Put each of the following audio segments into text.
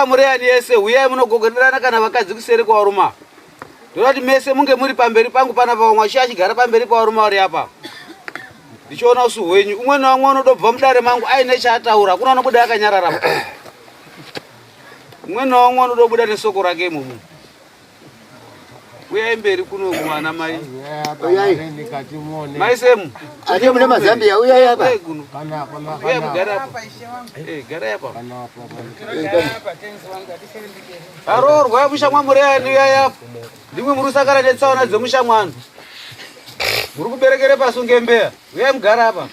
Mureyani yese uyai munogogoderana kana vakadzi kuseri kwavaruma. Ndoti mese munge muri pamberi pangu panapa vamwe achigara pamberi pavaruma vari apa. Ndichiona usu hwenyu umwe naumwe unodobva mudare mangu aine chaataura kuna anobuda akanyarara. Umwe naumwe unodobuda nesoko rake imomo. Uyai mberi kuno mwana mai. Uyai. Mai semu. Ati mune mazambia uyai hapa. Kana. Uyai mugara hapa. Gara hapa. Arorwa mushamwa Mureyani uyai hapa. Ndimwe murusakara netsaona dzemushamwanu. Muri kuberekere pasunge mbeya. Uyai mugara hapa.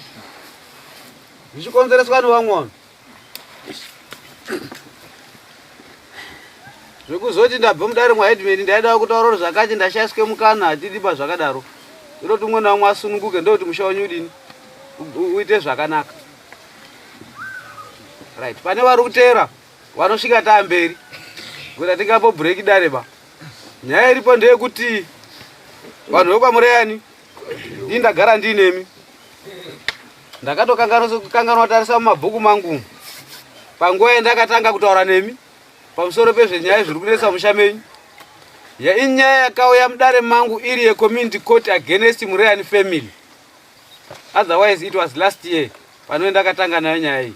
Ndichikonzereswa nevamwe. Zvekuzoti ndabva mudare mwaedmeni ndaida kutaura zvakati ndashaswe mukana atidipa zvakadaro. Ndoti umwe naumwe asununguke ndoti musha wenyu udini uite zvakanaka. Right, pane vari kutera vanosvika tamberi kuti tingapo break dare ba. Nyaya iripo ndeyekuti vanhu vekwaMureyani ndagara ndinemi. Ndakatokanganwa tarisa mumabhuku mangu panguva yandakatanga kutaura nemi pamusoro pezvenyaya zviri kunetsa musha menyu. Inyaya yakauya mudare mangu iri community court against Mureyani family. Otherwise it was last year pano ndakatanga nayo nyaya iyi.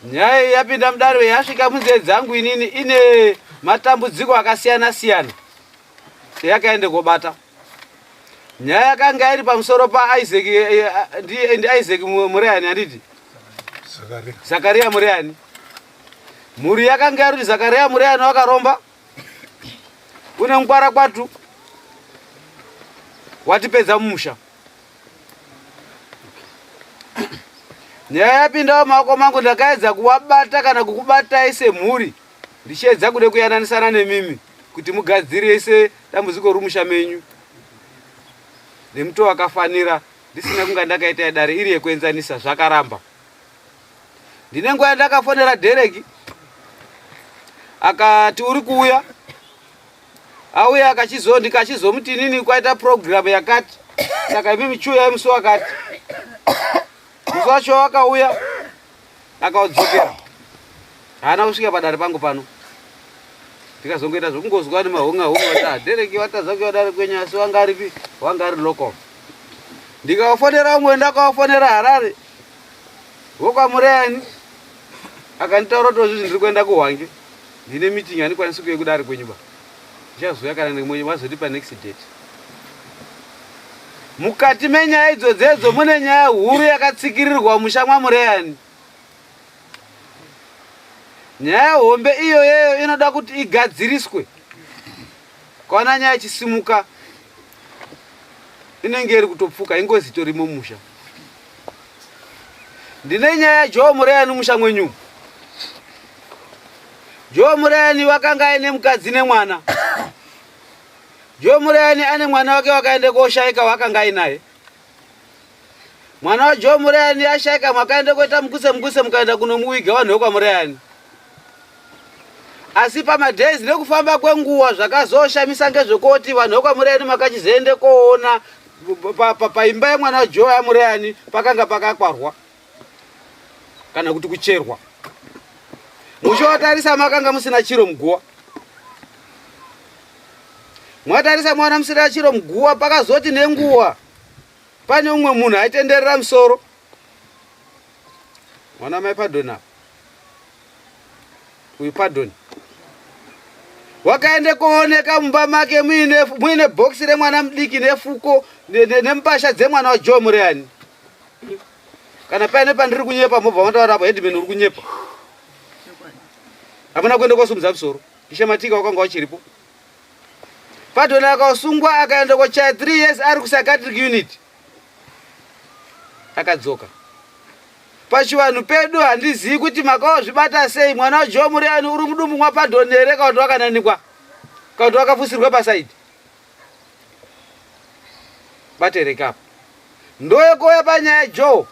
Nyaya yapinda mudare yasvika munzeve dzangu inini ine matambudziko akasiyana siyana yakaende kobata. Nyaya yakanga iri pamusoro paIsaac Isaac Mureyani anditi Zakaria Mureyani. Muri yakanga iri Zakaria Mureyani wakaromba une ngwara kwatu watipedza mumusha. Nyaya yapinda mumaoko mangu ndakaedza kuwabata kana kukubatai semhuri ndichiedza kude kuyananisana nemimi kuti mugadzirese dambudziko rumusha menyu nemuto wakafanira ndisina kunga ndakaita dare iri yekuenzanisa zvakaramba. Ndine nguva ndakafonera Dereki akati uri kuuya auya ndikachizomuti inini kwaita program yakati saka mimi chiuya musi wakati musi wacho wakauya akaudzokera haana kusvika padare pangu pano. Ndikazongoita zvokungozwa nemahonga Dereki watadza kuuya dare kwenyu asi wanga aripi wanga ari local. Ndikawafonera umwe ndakawafonera Harare wokwaMureyani akanditaura kuti zvizvi ndiri kuenda kuHwange ndine meeting handikwanisi kuuya kudare kwenyu ba. Ndichazoya kana nemwenyu mazotipa next date. Mukati menyaya idzodzo mune nyaya huru yakatsikirirwa musha mwaMureyani. Nyaya hombe iyoyo inoda kuti igadziriswe. Kana nyaya ichisimuka inenge iri kutopfuka ingozi torimo musha. Ndine nyaya Joe Mureyani musha mwenyu. Joe Mureyani wakanga aine mukadzi nemwana. Joe Mureyani ane mwana wake wakaende koshaika wakanga ainaye. Mwana wa Joe Mureyani ashaika mwakaende kuita mukuse mukaenda kunomuiga vanhu vekwaMureyani. Asi pamadays nekufamba kwenguva zvakazoshamisa ngezvekuti vanhu vekwaMureyani makachizoende koona paimba yemwana waJoe yaMureyani pakanga pakakwarwa kana kuti kucherwa. Muchotarisa makanga musina chiro muGuwa. Mwatarisa mwana musina chiro muGuwa pakazoti nenguva pane umwe munhu aitenderera musoro. Mwana mai pardon apa. Uyu pardon. Wakaende kooneka mumba make muine box remwana mudiki nefuko nempasha dzemwana waJoe Mureyani. Kana paine pandiri kunyepa mobva mataura apo headman uri kunyepa. Hapana kuende kosumudza musoro. Ishematika wakanga wachiripo. Pardon akasungwa akaenda kochaya 3 years ari psychiatric unit. Akadzoka. Pachivanhu pedu handizivi kuti makazvibata sei mwana waJoe Mureyani uri mudumbu mwaPardon here kana kuti wakananikwa kana kuti wakapfusirwa pasaidi. Batereka apa. Ndoyekouya panyaya Joe.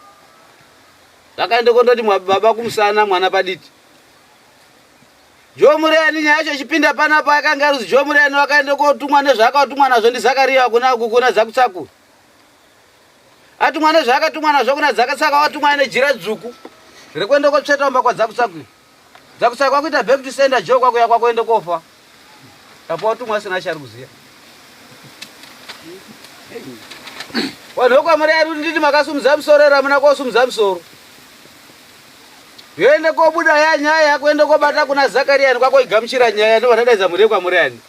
Vakaende kondoti baba kumusana mwana paditi. Joe Mureyani nyaya yacho chipinda panapa akanga ari Joe Mureyani wakaende kotumwa nezvaakatumwa nazvo ndiZakaria kuna Zakutsaku. Atumwa nezvaakatumwa nazvo kuna Zakutsaku watumwa nejira dzvuku. Rekuende kotsveta mumba kwaZakutsaku. Dzakutsaka kwakuita back to sender joke kwako yakwakoende kofa. Apo watu mwasina chari kuziya. Wanhu kwa mari ari nditi makasumudza musorera muna kosumudza musoro. Yoende kobuda ya nyaya kuende kobata kuna Zakaria ni kwako igamuchira nyaya ndo vanadaidza muri kwa muri ani.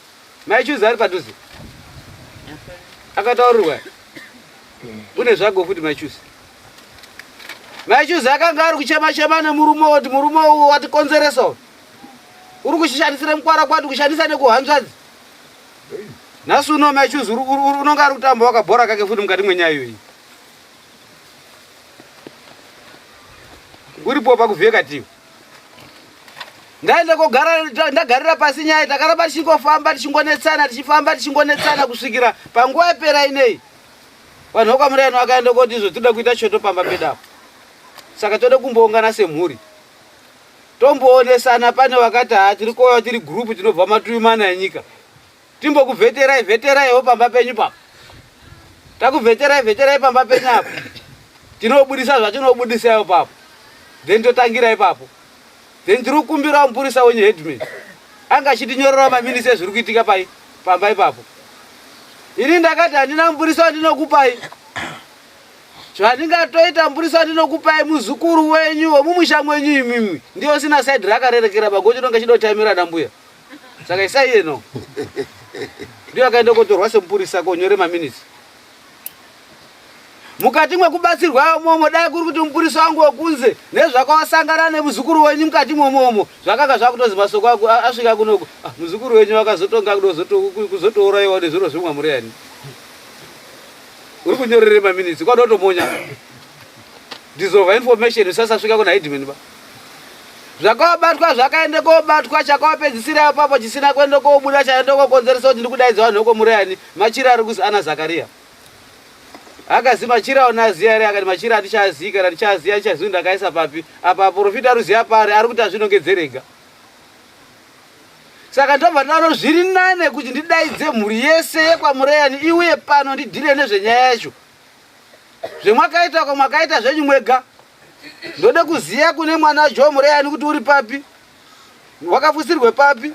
Maichuza ari padhuze. Akataurirwa. Une zvago futi maichuza. Maichuza akanga ari kuchema nemurume woti murume wati konzeresa. Uri kushandisira mukwara kwati kushandisa nekuhanzvadzi. Nasu uno maichuza unonga ari kutamba wakabhora kake futi mukati mwenyaya iyoyi. Uripo pakuvheka tiwo. Ndaenda kogara ndagarira pasi nyaya takaramba tichingofamba tichingonetsana kusvikira panguva yapera inei. Vanhu vokwamurayani vakaenda koti izvo toda kuita choto pamba pedapo. Saka toda kumboungana semhuri. Tomboonesana pane vakati tiri kouya tiri group tinobva matuvi mana enyika. Timbokuvheteraiwo pamba penyu papo. Takuvheterai pamba penyu apo. Tinobudisa zvatinobudisaiwo papo. Then totangira ipapo. Then tiri kukumbira mupurisa wenyu headman. Anga achitinyorera maminisi ezviri kuitika pamba ipapo. Ini ndakati handina mupurisa wandinokupai. Zvandingatoita mupurisa wandinokupai muzukuru wenyu wemumusha mwenyu imimi. Ndiyo sina side rakarerekera pagocho ndonga chidotamira dambuya. Saka isaiye no. Ndiyo akaenda kotorwa semupurisa konyore maminisi. Mukati mwekubatsirwa momo dai kuri kuti mupurisa wangu wekunze nezvakawasangana nemuzukuru wenyu mukati momo zvakanga zvakutozi masoko asvika kunoko muzukuru wenyu wakazotonga kuzotouraiwa nezviro zvimwe muri yani. Uri kunyorere maminisi kwadotomonya. Dissolve information usasasvika kuna headman ba. Zvakabatwa zvakaende kobatwa chakawapedzisira ipapo chisina kuende kobuda chaende kokonzeresa kuti ndikudaidza vanhu voko muri yani machira ari kuzi ana Zakaria. Akazi machira unaziya ere akati machira atichaziya kana tichaziya chichaziya ndakaisa papi apa profita ruziya pari ari kuti azvinongedzerega. Saka ndobva ndano zviri nane kuti ndidaidze mhuri yese yekwamurayani iuye pano ndidhire nezvenyaya yacho. Zvemwakaita kwamwakaita zvenyu mwega. Ndode kuziya kune mwana Joe Murayani kuti uri papi. Wakafusirwe papi.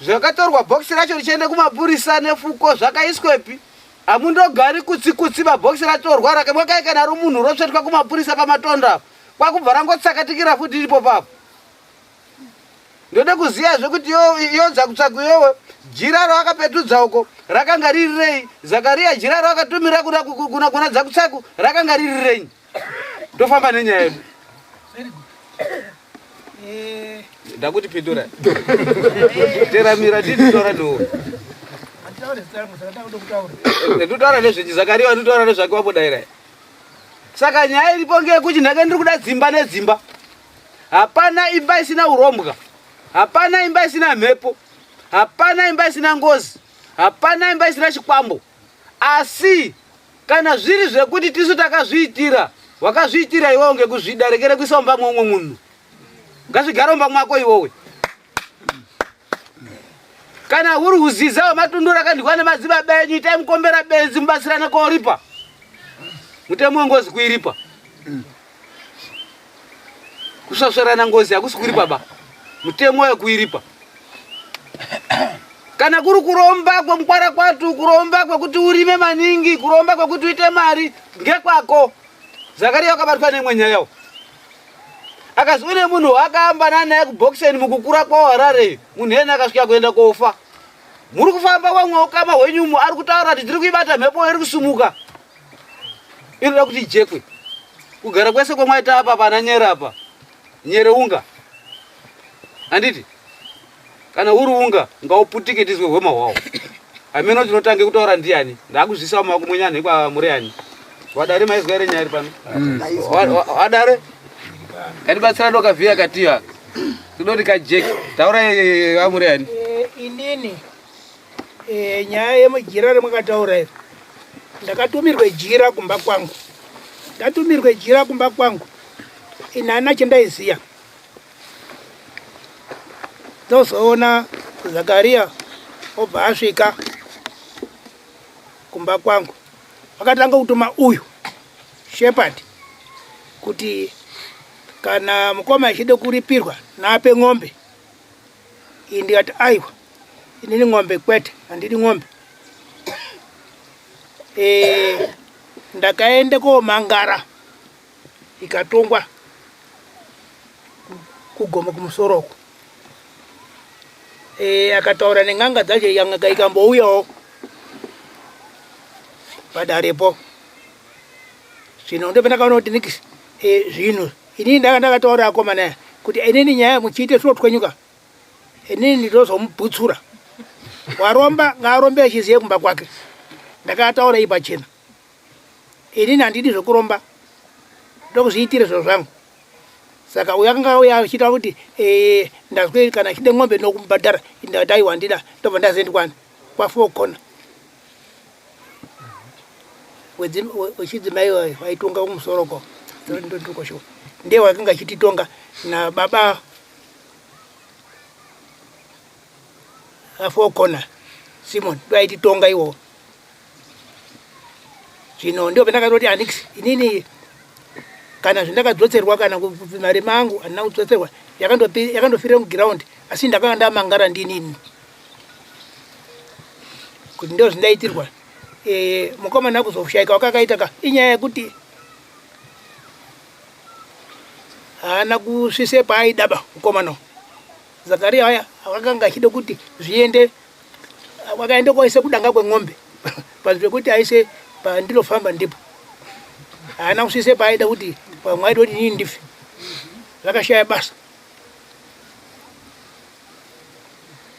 Zvakatorwa box racho richiende kumapurisa nefuko zvakaiswepi. Amundogari kutsi mabhokisi ratorwa rakamwakaika naro munhu rotsvetwa kumapurisa pamatonda. Kwakubva rangotsakatikira futi riripo papo. Ndode kuziyazve kuti yo Dzakutsaka yowe jira rawakapetudza uko rakanga riri rei. Zakaria jira rawakatumira kuna Dzakutsaka rakanga riri rei. Tofamba nenyaya yedu. Ndakuti pindura. Teramira titora no. Ndutaura nezvenyu Zakaria ndutaura nezvake wabodaira. Saka nyaya iripo ngeyekuti ndake ndiri kuda dzimba nedzimba. Hapana imba isina urombwa. Hapana imba isina mhepo. Hapana imba isina ngozi. Hapana imba isina chikwambo. Asi kana zviri zvekuti tisu takazviitira, wakazviitira iwewe ngekuzvidarekere kuisa mumba momwe munhu. Ngazvigare mumba mwako iwewe. Kana uri kuziza wamatundura kandikwa nemadzibaba enyu itai mukombera benzi mubatsirane koripa. Mutemo ngozi kuiripa. Kusasverana ngozi hakusi kuripa ba. Mutemo wekuiripa. Kana kuri kuromba kwemukwara kwatu, kuromba kwekuti urime maningi, kuromba kwekuti uite mari ngekwako. Zakaria wakabatwa nemwenya yawo. Akazi une munhu wakaambana naye kubhokiseni mukukura kwawo Harare, munhu ena akasvika kuenda kofa. Muri kufamba wamwe ukama hwenyumo ari kutaura kuti tiri kuibata mhepo iri kusumuka. Inoda kuti ijekwe. Kugara kwese kwemwaita apa pana nyere apa. Nyere unga. Anditi? Kana uri unga ngauputike tizwe hwema hwawo. Ameno tinotange kutaura ndiani? Ndakuzvisa mumako mwenyani kwa Murayani. Wadare maizwa ere nyari pano? Wadare? Kanibatsira doka via katiya. Tudoti ka Jack. Taura wa Murayani. Inini. Nyaya yemujira remwakataura iri. Ndakatumirwe jira kumba kwangu. Ndatumirwe jira kumba kwangu. Inana chendaiziya. Ndozoona Zakaria obva asvika kumba kwangu. Vakatanga kutuma uyu shepherd kuti kana mukoma achide kuripirwa nape ng'ombe ndikati aiwa inini ng'ombe kwete handidi ng'ombe. Ndakaende komangara ikatongwa kugoma kumusoroko. Akataura neng'anga dzacho yanga ikambouyawo padarepo. Zvino ndopandakaona kuti nikisi zvino inini ndakataura akomana kuti inini nyaya muchiite sotwenyuka inini nditozomubutsura. Waromba ngaarombe achiziye kumba kwake. Ndakataura ipachena. Inini handidi zvokuromba. Ndokuzviitire zviro zvangu. Saka uyanga uya achita kuti ndazwe kana chide ng'ombe nokumbhadhara ndati aiwa handida ndobva ndazoenda kwani kwa4 kona. Wechidzimai waitonga kumusoroko ndondokosho ndiye wakanga achititonga nababa a4 kona Simon ndo aititonga iwo. Zvino ndio pandakatoti aniksi inini kana zvindakadzotserwa kana mari mangu handina kudzotserwa yakandofire muground asi ndakanga ndamangara ndinini kuti ndio zvindaitirwa. Mukomana kuzoshaika wakakaita inyaya yekuti haana kusvise paaidaba mukomana. Zakaria aya akanga achide kuti zviende wakaende koise kudanga kweng'ombe pazvekuti aise pandinofamba ndipo haana kusvise paaida kuti pamwaida kuti inini ndife. Zvakashaya basa.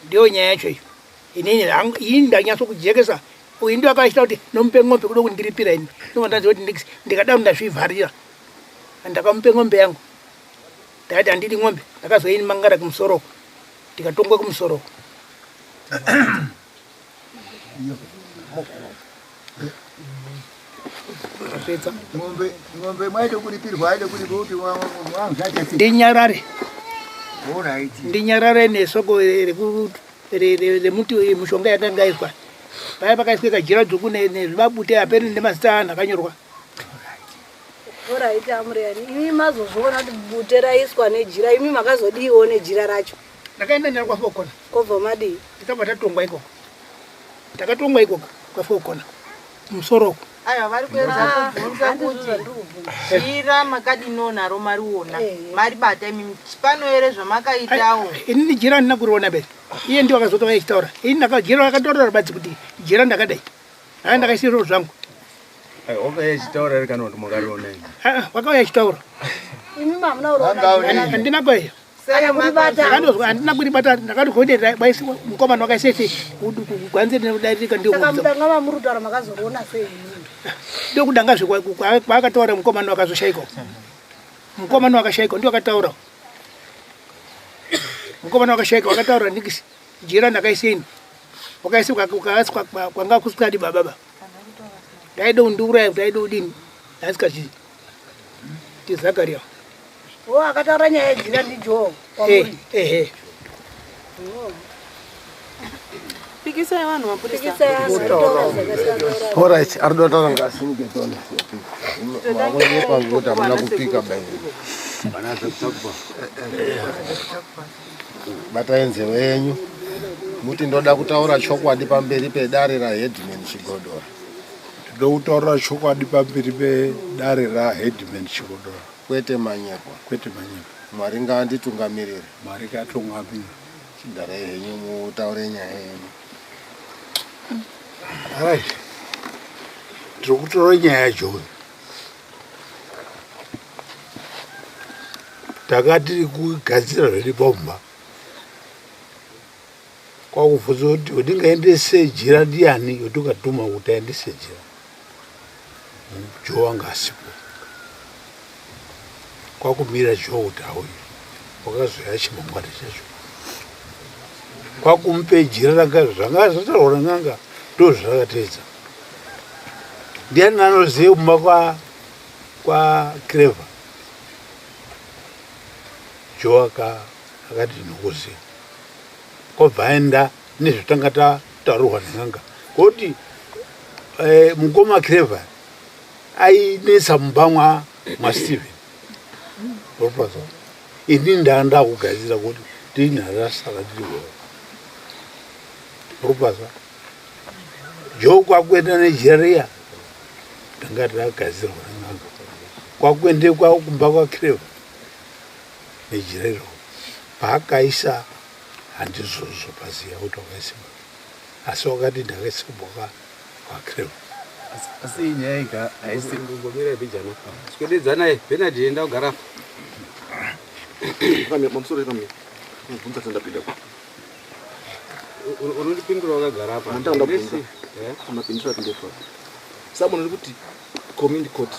Ndio nyaya yacho iyo. Inini ndanyatso kujekesa uyu ndio akachita kuti nomupe ng'ombe kuda kundiripira ini. Ndondaziva kuti ndikada ndazvivharira ndakamupe ng'ombe yangu. Ndakati handidi ng'ombe ndakazoini mangara kumusoroko ndikatongwe kumusoroko. Ng'ombe mwaide kuripirwa aide kuti wangu ndinyarare. Ndinyarare nesoko remuti mushonga yakanga iswa. Paya pakaiswe kajira dzvuku nezvibabute aperi nemazita anhu akanyorwa. Alright amuriyani. Imi mazozviona kuti bute raiswa nejira imi makazodiwo nejira racho. Ndakaenda nalo kwa4 kona. Kobva madii. Tikabva tatongwa ikoko. Takatongwa ikoko kwa4 kona. Musoroko. Aya vari kuedza kubvunza kuti jira makadino naro mariona maribata imi pano ere zvamakaitawo. Inini jira handina kuriona bere. Iye ndio akazotova achitaura. Ini ndakajira akataura badzi kuti jira ndakadai. Ndakaisira zviro zvangu. Wakauya achitaura ere kana kuti mwakariona imi? Wakauya achitaura. Imi mamuna uroona. Handina kwaiyo. Saka kuribata. Handina kuribata ndakati kuende baisi mukomana wakaisese kugwanze nedarika ndio. Saka mudanga mamurutara makazoroona sei. Ndio kudanga kwakataura mukomana wakazoshaiko. Mukomana wakashaiko ndio akataura. Mukomana wakashaika wakataura nikisi jira ndakaiseni. Wakaisi ukaaswa kwanga kusukadi baba. Ndaide undura ndaide udini. Asikachi. Tizakaria. Akataura nyaya yejira ndijo. Pikisai vanhu mapurisa. Alright, ardotaura ngasinike tona. Mwakwende pangu tamuna kupika bai. Bataenze wenyu. Muti ndoda kutaura chokwadi pamberi pedare raHeadman Chigodora. Ndotaura chokwadi pamberi pedare raHeadman Chigodora. Kwete manyekwa. Mwari ngaanditungamirire. Mwari ngatungamirire. Chidare henyu mutaure nyaya yenyu. Alright. Tikutora nyaya yacho. Takati kugadzira zviri Mumba. Kwakuvhunza kuti udingaendese jira ndiani yotikatuma kuti aendese jira. Joe wanga asipo. Kwakumira Joe kuti auye. Wakazoya chimangwani chacho. Kwakumupe jira ranga zvanga zvataura n'anga ndozvakateedza. Ndiani anoziva kumba kwa Clever. Joe akati ndinokuziva. Kwabva aenda nezvotanga tataurwa nen'anga kuti mukoma Clever ainetsa mumba mwaSteven. Inini ndakugadzira kuti ndinharasaka tiriwo rupasa jo kwakwenda nejira riya ndangati ragadzirwa nanga kwakwendekwa kumba kwakireva nejira iro paakaisa handizvozvo paziya kuti wakaisima asi wakati ndakaisibwa kwakireva asi inyaya iga haisi ngomira bijana skwededzana Bernard enda kugara mamusoro kamwe mubvunza tandapinda unondipindura wakagara apa ndapindura tindepa samona kuti community court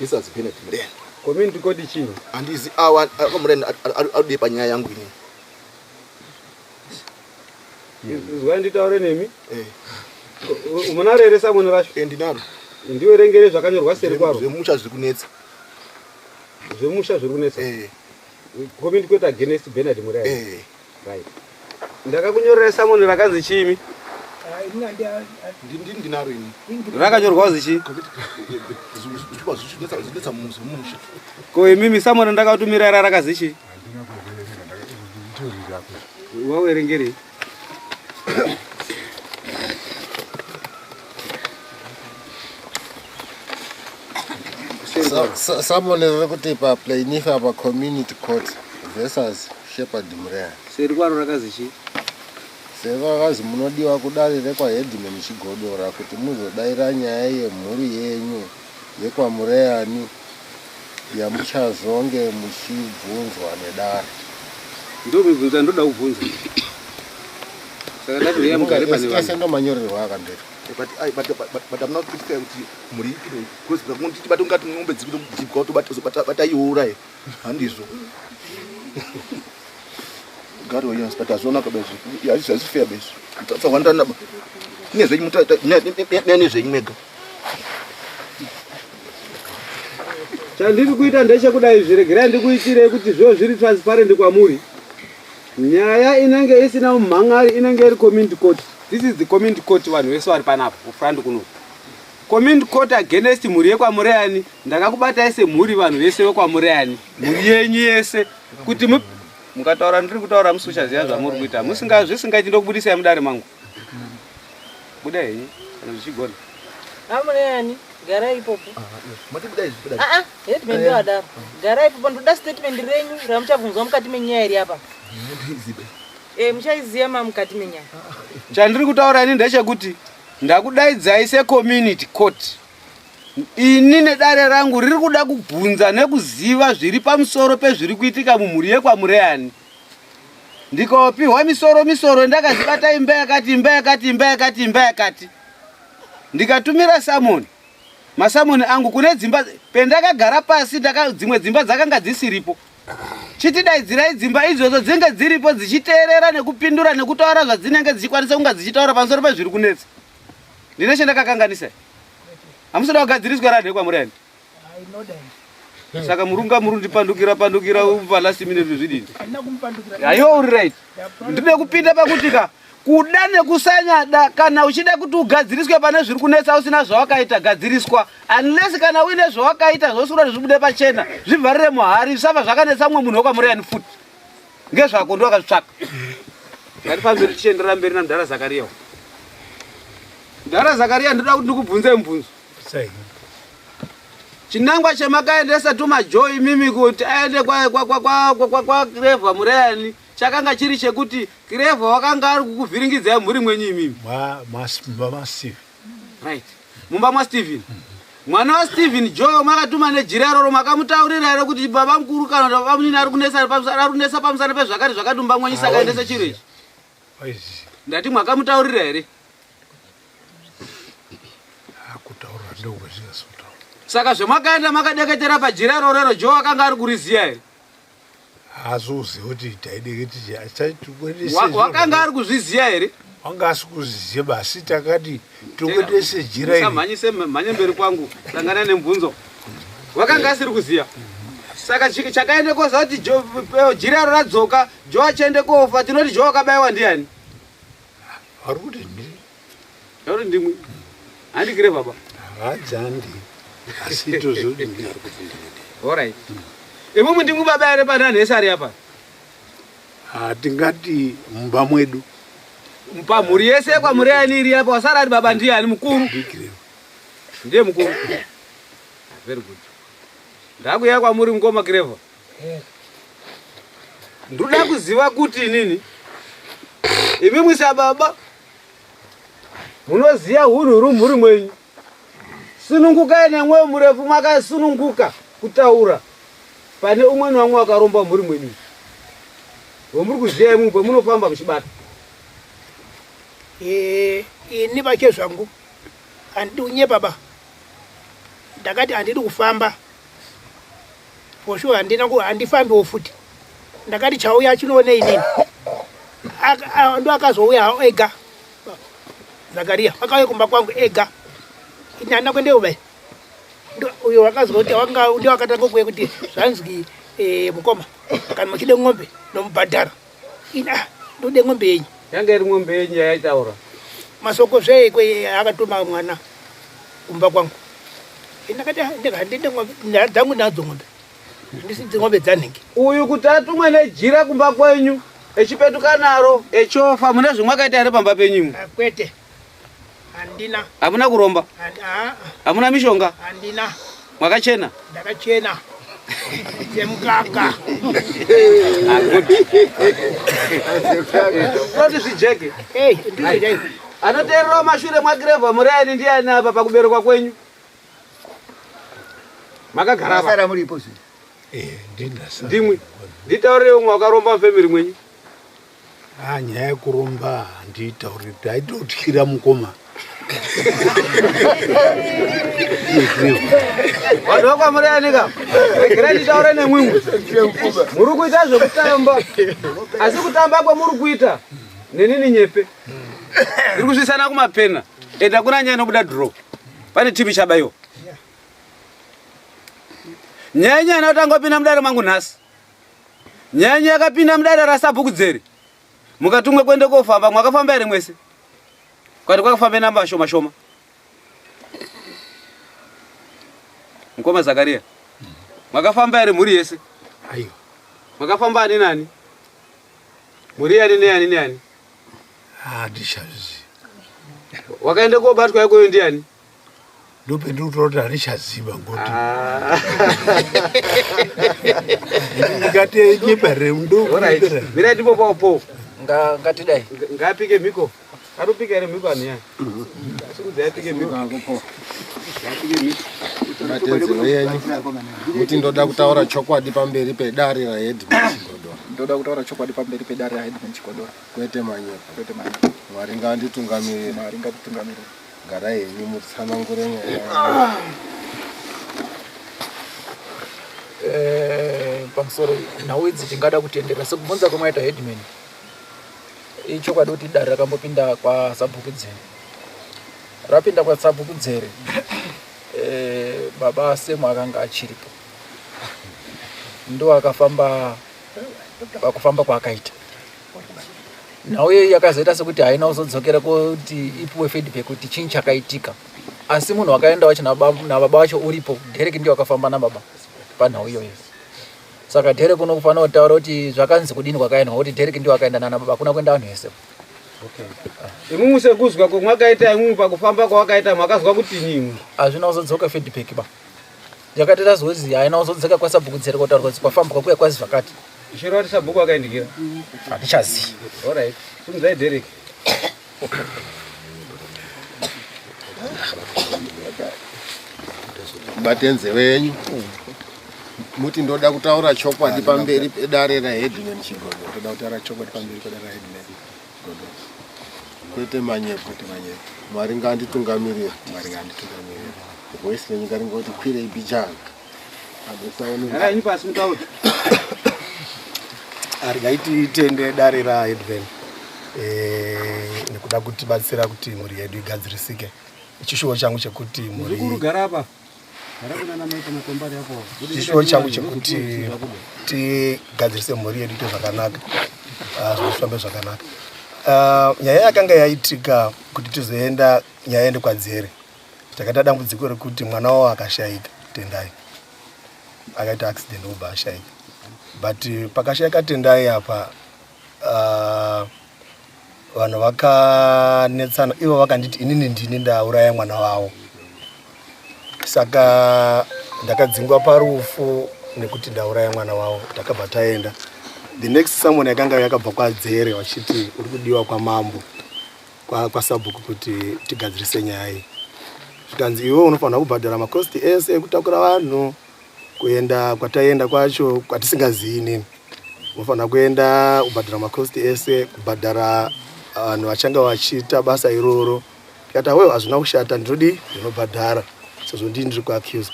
isazi Bernard Murena community court chini handizi awa Murena arudi panyaya yangu ini zwa nditaure nemi umunarere samona rasho ndinaro ndiwerengere zvakanyorwa seri kwaro zvemusha zviri kunetsa community court against Bernard Murena right ndakakunyorera samoni rakanzi chimi ndinaro ini rakanyorwa zichi ko imimi samoni ndakatumira rakazichi wawerengere samone riri kuti paplainif apa community court versus Shepherd Murena seri kwaro rakazichi saka akazi munodiwa kudarire kwaHeadman Chigodora kuti muzodaira nyaya yemhuri yenyu yekwamureyani yamuchazonge muchibvunzwa nedare ndomibvunza ndoda kubvunza saka ndabiriya mugare pane vanhu ese ndomanyorerwa akandera but amuna kupitika kuti mhuri ikiro kuti tibate ungati ng'ombe dzikuti bataiura handizvo gari weyans but azvonaka bezvo hazvifeya bezvo tsahwandana nezvenyu mega chandiri kuita ndechekudai zviregerai ndikuitirei kuti zvo zviri transparent kwamuri nyaya inenge isina umhangari inenge iri community court. This is the community court vanhu vese vari panapa kufrandi kuno community court against mhuri yekwamureyani. Ndakakubatai semhuri vanhu vese vekwamureyani mhuri yenyu yese kuti mukataura ndiri kutaura musuchaziva zvamuri kuita zvisingaiti ndokubudisai mudare mangu buda henyu kana zvichigona amureyani garai ipopo Headman ndo adaro garai ipopo ndoda statement renyu ramuchabvunzwa mukati menyaya iri apa muchaiziya mukati menyaya chandiri kutaura ini ndechekuti ndakudaidzai secommunity court. Ini nedare rangu riri kuda kubvunza nekuziva zviri pamusoro pezviri kuitika mumhuri yekwamureyani. Ndikapiwa misoro ndakazibata imba yakati ndikatumira samoni masamoni angu kune dzimba pendakagara pasi dzimwe dzimba dzakanga dzisiripo. Chitidaidzirai dzimba idzodzo dzinge dziripo dzichiteerera nekupindura nekutaura zvadzinenge dzichikwanisa kunga dzichitaura pamusoro pezviri kunetsa. Ndine chandakakanganisa. Hamusoda kugadziriswa radhe kwamureyani. Saka murundipandukira last minute zvidini. Ayo uri right. Ndide kupinda pakutika kuda nekusanyada kana uchida kuti ugadziriswe pane zviri kunetsa usina zvawakaita gadziriswa unless kana uine zvawakaita zvosura zvibude pachena zvivharire muhari zvisava zvakanetsa mumwe munhu wekwamureyani futi ngezvako ndo akazvitsvaka. Ngatipamberi tichienderera mberi naMudhara Zakariya. Mudhara Zakariya ndoda kuti ndikubvunze mubvunzo. Chinangwa chemakaendesa tumajoy mimi kuti aende kwa Kirevha Mureyani chakanga chiri chekuti Kirevha wakanga ari kukuvhiringidzai mhuri mwenyu imimi. Mumba Stephen. Right. Mumba mwa Stephen. Mwana wa Stephen Joe makatuma nejira roro makamutaurira ere kuti baba mukuru kana baba munini ari kunesa pamusana pezvakati zvakatumba mwenyu saka endesa chiro ichi. Ndati mwakamutaurira ere? Akutaura ndoko zvisota. Saka zvamakaenda makadeketera pajira rorero Joe akanga ari kuriziya ere? Azuzi kuti taideketi chaitukwendese. Wakanga ari kuzviziya ere? Wanga asikuziziya basi takati tokwendese jira iri. Samanyise manye mberi kwangu sangana nemubvunzo. Wakanga asiri kuziya. Saka chakaende koza kuti jira radzoka Joe achende kofa tinoti Joe akabayiwa ndiani? Ari kuti ndi. Ari ndimwe. Andikire baba. Hadzandi. Asito zodi ndi ari kufunda. All right. Imwe ndimwe baba ere pana nesari apa. tingati mumba mwedu pamhuri yese kwamhuri yani iri apa wasara ari baba ndiani mukuru? Ndiye mukuru. Very good. Ndakuya kwamuri mukoma Kireva. Ndoda kuziva kuti nini imi mwisa baba munoziya hunhu ruri mhuri mwenyu. Sunungukai nemwoyo murefu makasununguka kutaura pane umwe namwe wakaromba mhuri mwenyu. Womuri kuziya imwe munofamba muchibata. Ini vache zvangu handinye baba, ndakati handidi kufamba poshu, handifambiwo futi. Ndakati chauya chinoone inini ndo akazouya hao ega. Zakaria akauya kumba kwangu ega, ini handina kuendeyo bai. Uyo wakazoti ndio akatanga kuuya kuti zvanzi mukoma kana muchide ng'ombe nomubhadhara. Ina ndode ng'ombe yenyu. Yanga iri ng'ombe yenyu yaitaura masoko zvekwe akatuma mwana kumba kwangu. Ndakati handide ng'ombe dzangu nadzo ng'ombe, ndisidzi ng'ombe dzanhingi. Uyu kuti atumwe nejira kumba kwenyu echipetuka naro echofa mune zvimwakaita here pamba penyumu? Kwete, handina. Hamuna kuromba? Hamuna mishonga? Handina. Mwakachena? Ndakachena semukaka. Proti zvijeke. Ndizvo Anoteerera mashure mwaKireva muri aini ndiani apa pakuberekwa kwenyu? Makagara apa? Sara muripo zvi. Ndimwi. Nditaurirewo umwe wakaromba mufemiri mwenyu. Nyaya yekuromba handitauri kuti aitotyira mukoma. Vanhu vakwamuri anika regerai nditaure nemwimwe. Muri kuita zvekutamba, asi kutamba kwamuri kuita nenini nyepe. Ndiri kuzvisana kumapena enda kuna nyaya inobuda draw. Pane timu chabayiwa. Nyanya inotanga kupinda mudare mangu nhasi. Nyanya yakapinda mudare rasabhuku dzere. Mukatumwe kwende kofamba, mwakafamba here mwese? Kwati kwakafamba namba shoma shoma. Mukoma Zakaria. Mwakafamba here muri yese? Aiyo. Mwakafamba ani nani? Muri yani neani neani? Handizvazivi. Wakaende kobatwa yakoyo ndiani? Ndope ndikutoti handichaziva ngoti ndikati nyeparire Alright. Mira ndipo popo. ngatidai Ngapike miko. Arupike here miko ani yani? Sikudza yapike miko. Yapike miko. Matenzi yenyu kuti ndoda kutaura chokwadi pamberi pedare raHeadman Chigodora. Ndoda kutaura chokwadi pamberi pedare raHeadman Chigodora. Kwete manyepo. Kwete manyepo. Mwari nganditungamirire. Mwari ngatitungamirire. Gara yenyu mutsanangure nyaya. Pamusoro nhau idzi tingada kutendera sekubvunza kwemaita Headman. Ichokwadi kuti dare rakambopinda kwaSabhuku Dzere. Rapinda kwaSabhuku Dzere. Baba Semu akanga achiripo. Ndo akafamba pakufamba kwaakaita. Nhau iyi yakazoita sekuti haina kuzodzokera kuti ipuwe feedback kuti chinyi chakaitika. Asi munhu wakaenda wacho nababa wacho uripo, Derek ndiye akafamba nababa panhau iyoyo. Saka Derek unofanira kutaura kuti zvakanzi kudini kwakaenda, kuti Derek ndiye akaenda nababa, hakuna kuenda vanhu vese. Okay. Imwe musekuzwa kwamwakaita imwe pakufamba kwawakaita mwakazwa kuti nyimwe. Hazvina kuzodzoka feedback ba. Yakati tazozi haina kuzodzoka kwaSabhuku Dzere kutaura kuti kwafamba kwakuya kwazi zvakati. Ishiro kuti Sabhuku akaindikira. Hatichazivi. Alright. Sunzai Derek. Matenzi wenyu muti ndoda kutaura chokwadi pamberi pedare raHeadman Chigodora. Ndoda kutaura chokwadi pamberi pedare raHeadman Chigodora. Kwete manyepo. Mwari nganditungamirire. Mwari nganditungamirire. Voice renyu ngaringoti kwirei bijanga. Hayi pasi mutauri. Arigaiti tende dare raHeadman. Nekuda kuti batsira kuti mhuri yedu igadzirisike. Chishuwo changu chekuti mhuri kurugara apa. Harakunana maita matombari hapo. Chishuwo changu chekuti tigadzirise mhuri yedu ite zvakanaka. Zvifambe zvakanaka. Nyaya yakanga yaitika kuti tizoenda nyaya ende kwaDzere. Takaita dambudziko rekuti mwana wavo akashaika Tendai. Akaita accident obva ashaika. But pakashaika Tendai apa vanhu vakanetsana ivo vakanditi inini ndini ndauraya mwana wavo. Saka ndakadzingwa parufu nekuti ndauraya mwana wavo, takabva taenda. The next someone yakanga yakabva kwadzere vachiti uri kudiwa kwamambo kwasabhuku kuti tigadzirise nyaya iyi. Zvikanzi iwe unofanira kubhadhara makosti ese ekutakura vanhu kuenda kwataenda kwacho kwatisingazivi nini. Unofanira kuenda kubhadhara makosti ese, kubhadhara vanhu vachanga vachiita basa iroro. Tikati wewe hazvina kushata, ndinobhadhara sezvo ndiri kuaccuse.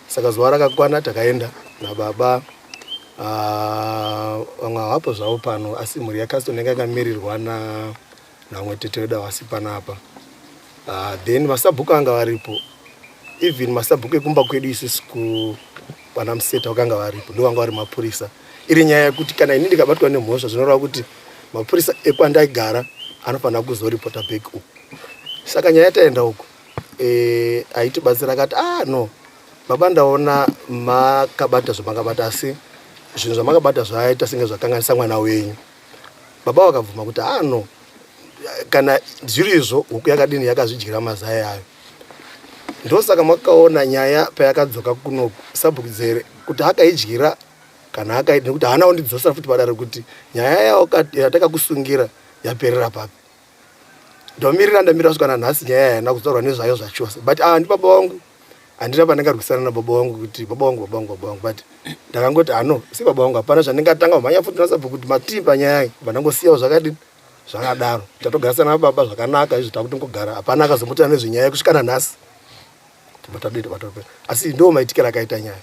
Saka zuva rakakwana takaenda nababa, vamwe havapo zvavo pano, asi mhuri yakasitonenge yakamirirwa namwe teteda wasi panapa. Then masabhuku anga varipo, even masabhuku ekumba kwedu isusu pana Museta wakanga varipo, ndo vanga vari mapurisa. Iri nyaya yekuti kana ini ndikabatwa nemhosva zvinoreva kuti mapurisa ekwandaigara anofanira kuzoripota back uku. Saka nyaya taenda uku aitibatsira akati no baba ndaona makabata zvamakabata, asi zvinhu zvamakabata zvaaita senge zvakanganisa mwana wenyu. Baba vakabvuma kuti no kana zvirizvo huku yakadini yakazvidyira mazai ayo. Ndosaka makaona nyaya payakadzoka kuno sabhuku dzere kuti akaidyira kana akaita, nekuti haana kundidzosera futi padare kuti nyaya yatakakusungira yaperera papi. Ndomirira ndamirira kusvika nhasi nyaya yaenda kuzorwa nezvayo zvachose. But ndi baba wangu, handina pandingarwisana nababa wangu kuti baba wangu. But ndakangoti no si baba wangu, hapana zvandingatanga kumhanya futi nasabhuku kuti matimba nyaya iyi vandangosiyawo zvakadini zvakadaro. Tatogarisana nababa zvakanaka, izvo takutongogara, hapana akazomuta nezvenyaya kusvika nhasi. Asi ndo maitikira akaita nyaya.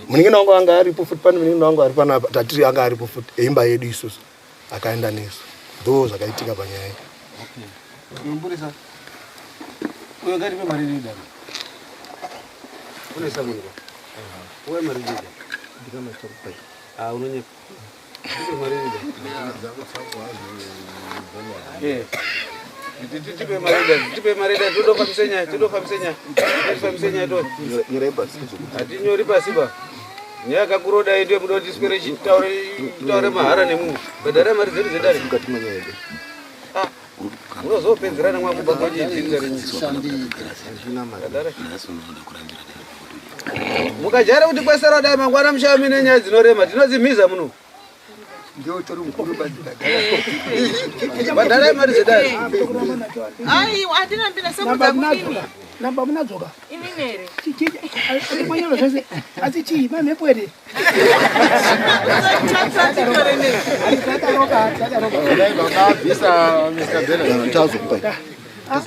Munin'ina wangu anga aripo futi, pane munin'ina wangu ari panapa, tatiri anga aripo futi, eimba yedu isusu, akaenda nesu. Ndo zvakaitika panyaya iyi. Mburisa. Uyo ngati pe mari rida. Unesa munhu. Uwe mari rida. Ndikama chokupai. Unonye. Ndipe mari rida. Tipe mari rida, todofambisa nyaya. Tifambisa to. Nyore basi. Atinyori basi ba. Nyaya kakuroda ende mudo tiswere chitaure mahara nemunhu. Badara mari dzedu dzedare. Mukati manyaya. Unozopedzerana mwakubagoje dziri mukajara kuti kwesera dai mangwana mushami nenyaya dzinorema tinodzimhiza muno. Ndio tori mukuru badara mari zedare. Ai, atina mbina sekudza kudini. Namba munadzoka. Ininere. Ari manyalo zvese. Asi chii mamhepo ere? Vakabvisa Mr. Bernard. tazokupai.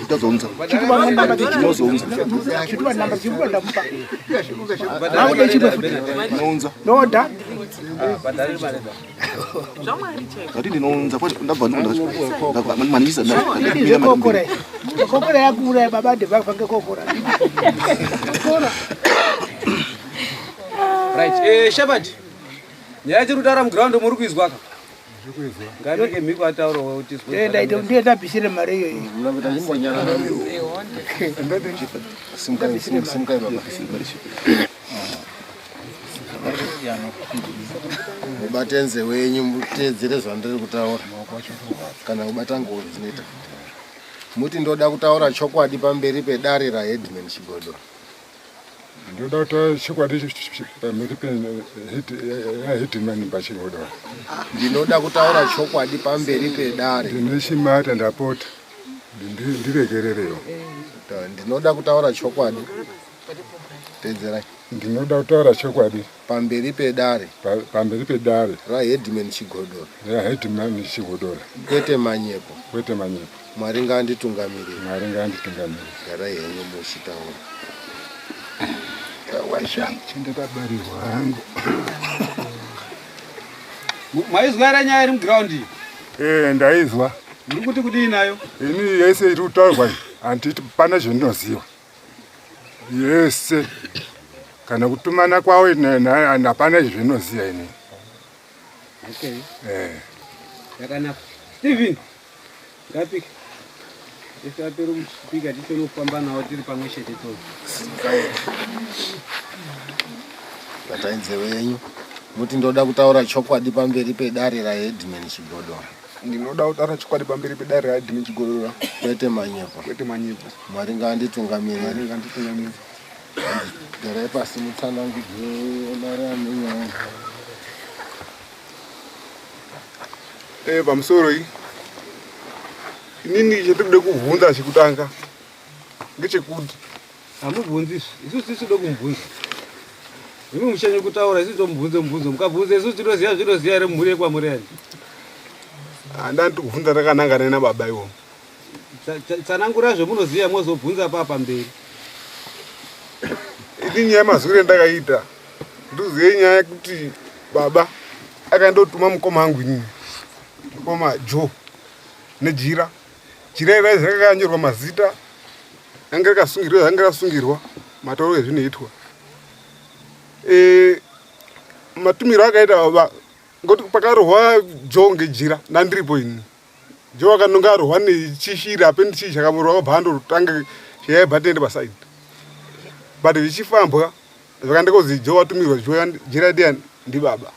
Tazounza. Chitupa namba chibuda ndakupa. Badara Nounza. Noda. badara mari. Ngati ndinounza kwacho ndabva ndamanisa Ndizve kokore. Kokore yakura baba ndibva kokora. Right. Shabati. Nyaya chiri kutaura muground muri kuizwa ka? Ngamike mhiko ataurawo kuti ndiye ndabvisire mari iyoyi. Mnavita nyimbonyana. Simkai baba. Mubate nze wenyu mutedzere zvandiri kutaura. Kana kubata ngoni dzinoita. Muti ndoda kutaura chokwadi pamberi pedare raHeadman Chigodo. Ndoda kutaura chokwadi pamberi peHeadman Chigodo. Ndinoda kutaura chokwadi pamberi pedare. Ndineshimata ndapota. Ndiregerereyo. Ndinoda kutaura chokwadi. Tedzerai. Ndinoda kutaura chokwadi pamberi pedare. Pamberi pedare raHeadman Chigodo. raHeadman Chigodo. Kwete manyepo. Kwete manyepo. Mwari ngaanditungamirire. Mwari ngaanditungamirire. Garai henyu muchitaura. Washa chandakabarirwa hangu. Maizwa era nyaya iri muground? Ndaizwa. Muri kuti kudii nayo? Ini yese iri kutaurwa handiti pana zvandinoziva. Yese kana kutumana kwawo hapana zvinoziva ini. Okay. Yakanaka. Steven. Ngapika. Isapero kusvika titonofamba nawo tiri pamwe chete to. Batainze wenyu muti ndoda kutaura chokwadi pamberi pedare raHeadman Chigodora. Ndinoda kutaura chokwadi pamberi pedare raHeadman Chigodora. Kwete manyepo. Kwete manyepo. Mwari ngaanditungamirire. Mwari ngaanditungamirire. Garai pasi mutsanangidze mari amenyaya. Pamusoro iyi inini chetikude kubvunza chekutanga ngechekuti hamubvunzi isusu tiside kumubvunza imi mushanye kutaura isusu tomubvunze mubvunzo mukabvunza isusu tinoziya ere mhuri yekwamuri yani handani tikubvunza ndakanangana nababa iwo tsanangura zvemunoziya mozobvunza pamberi ini nyaya mazuviro endakaita ndozive nyaya yekuti baba akandotuma mukoma wangu inini mukoma Joe nejira jira ira zvakakanyorwa mazita anga rakasungirwa matauro ezvinoitwa matumiro akaita baba ngoti pakarohwa Joe ngejira ndandiripo ini Joe akanonga arohwa nechishiri apeni chii chakamurwa kabva andotanga chayaibatende pasaidi but zvichifambwa zvakandakozi Joe watumirwa jira ndiani ndibaba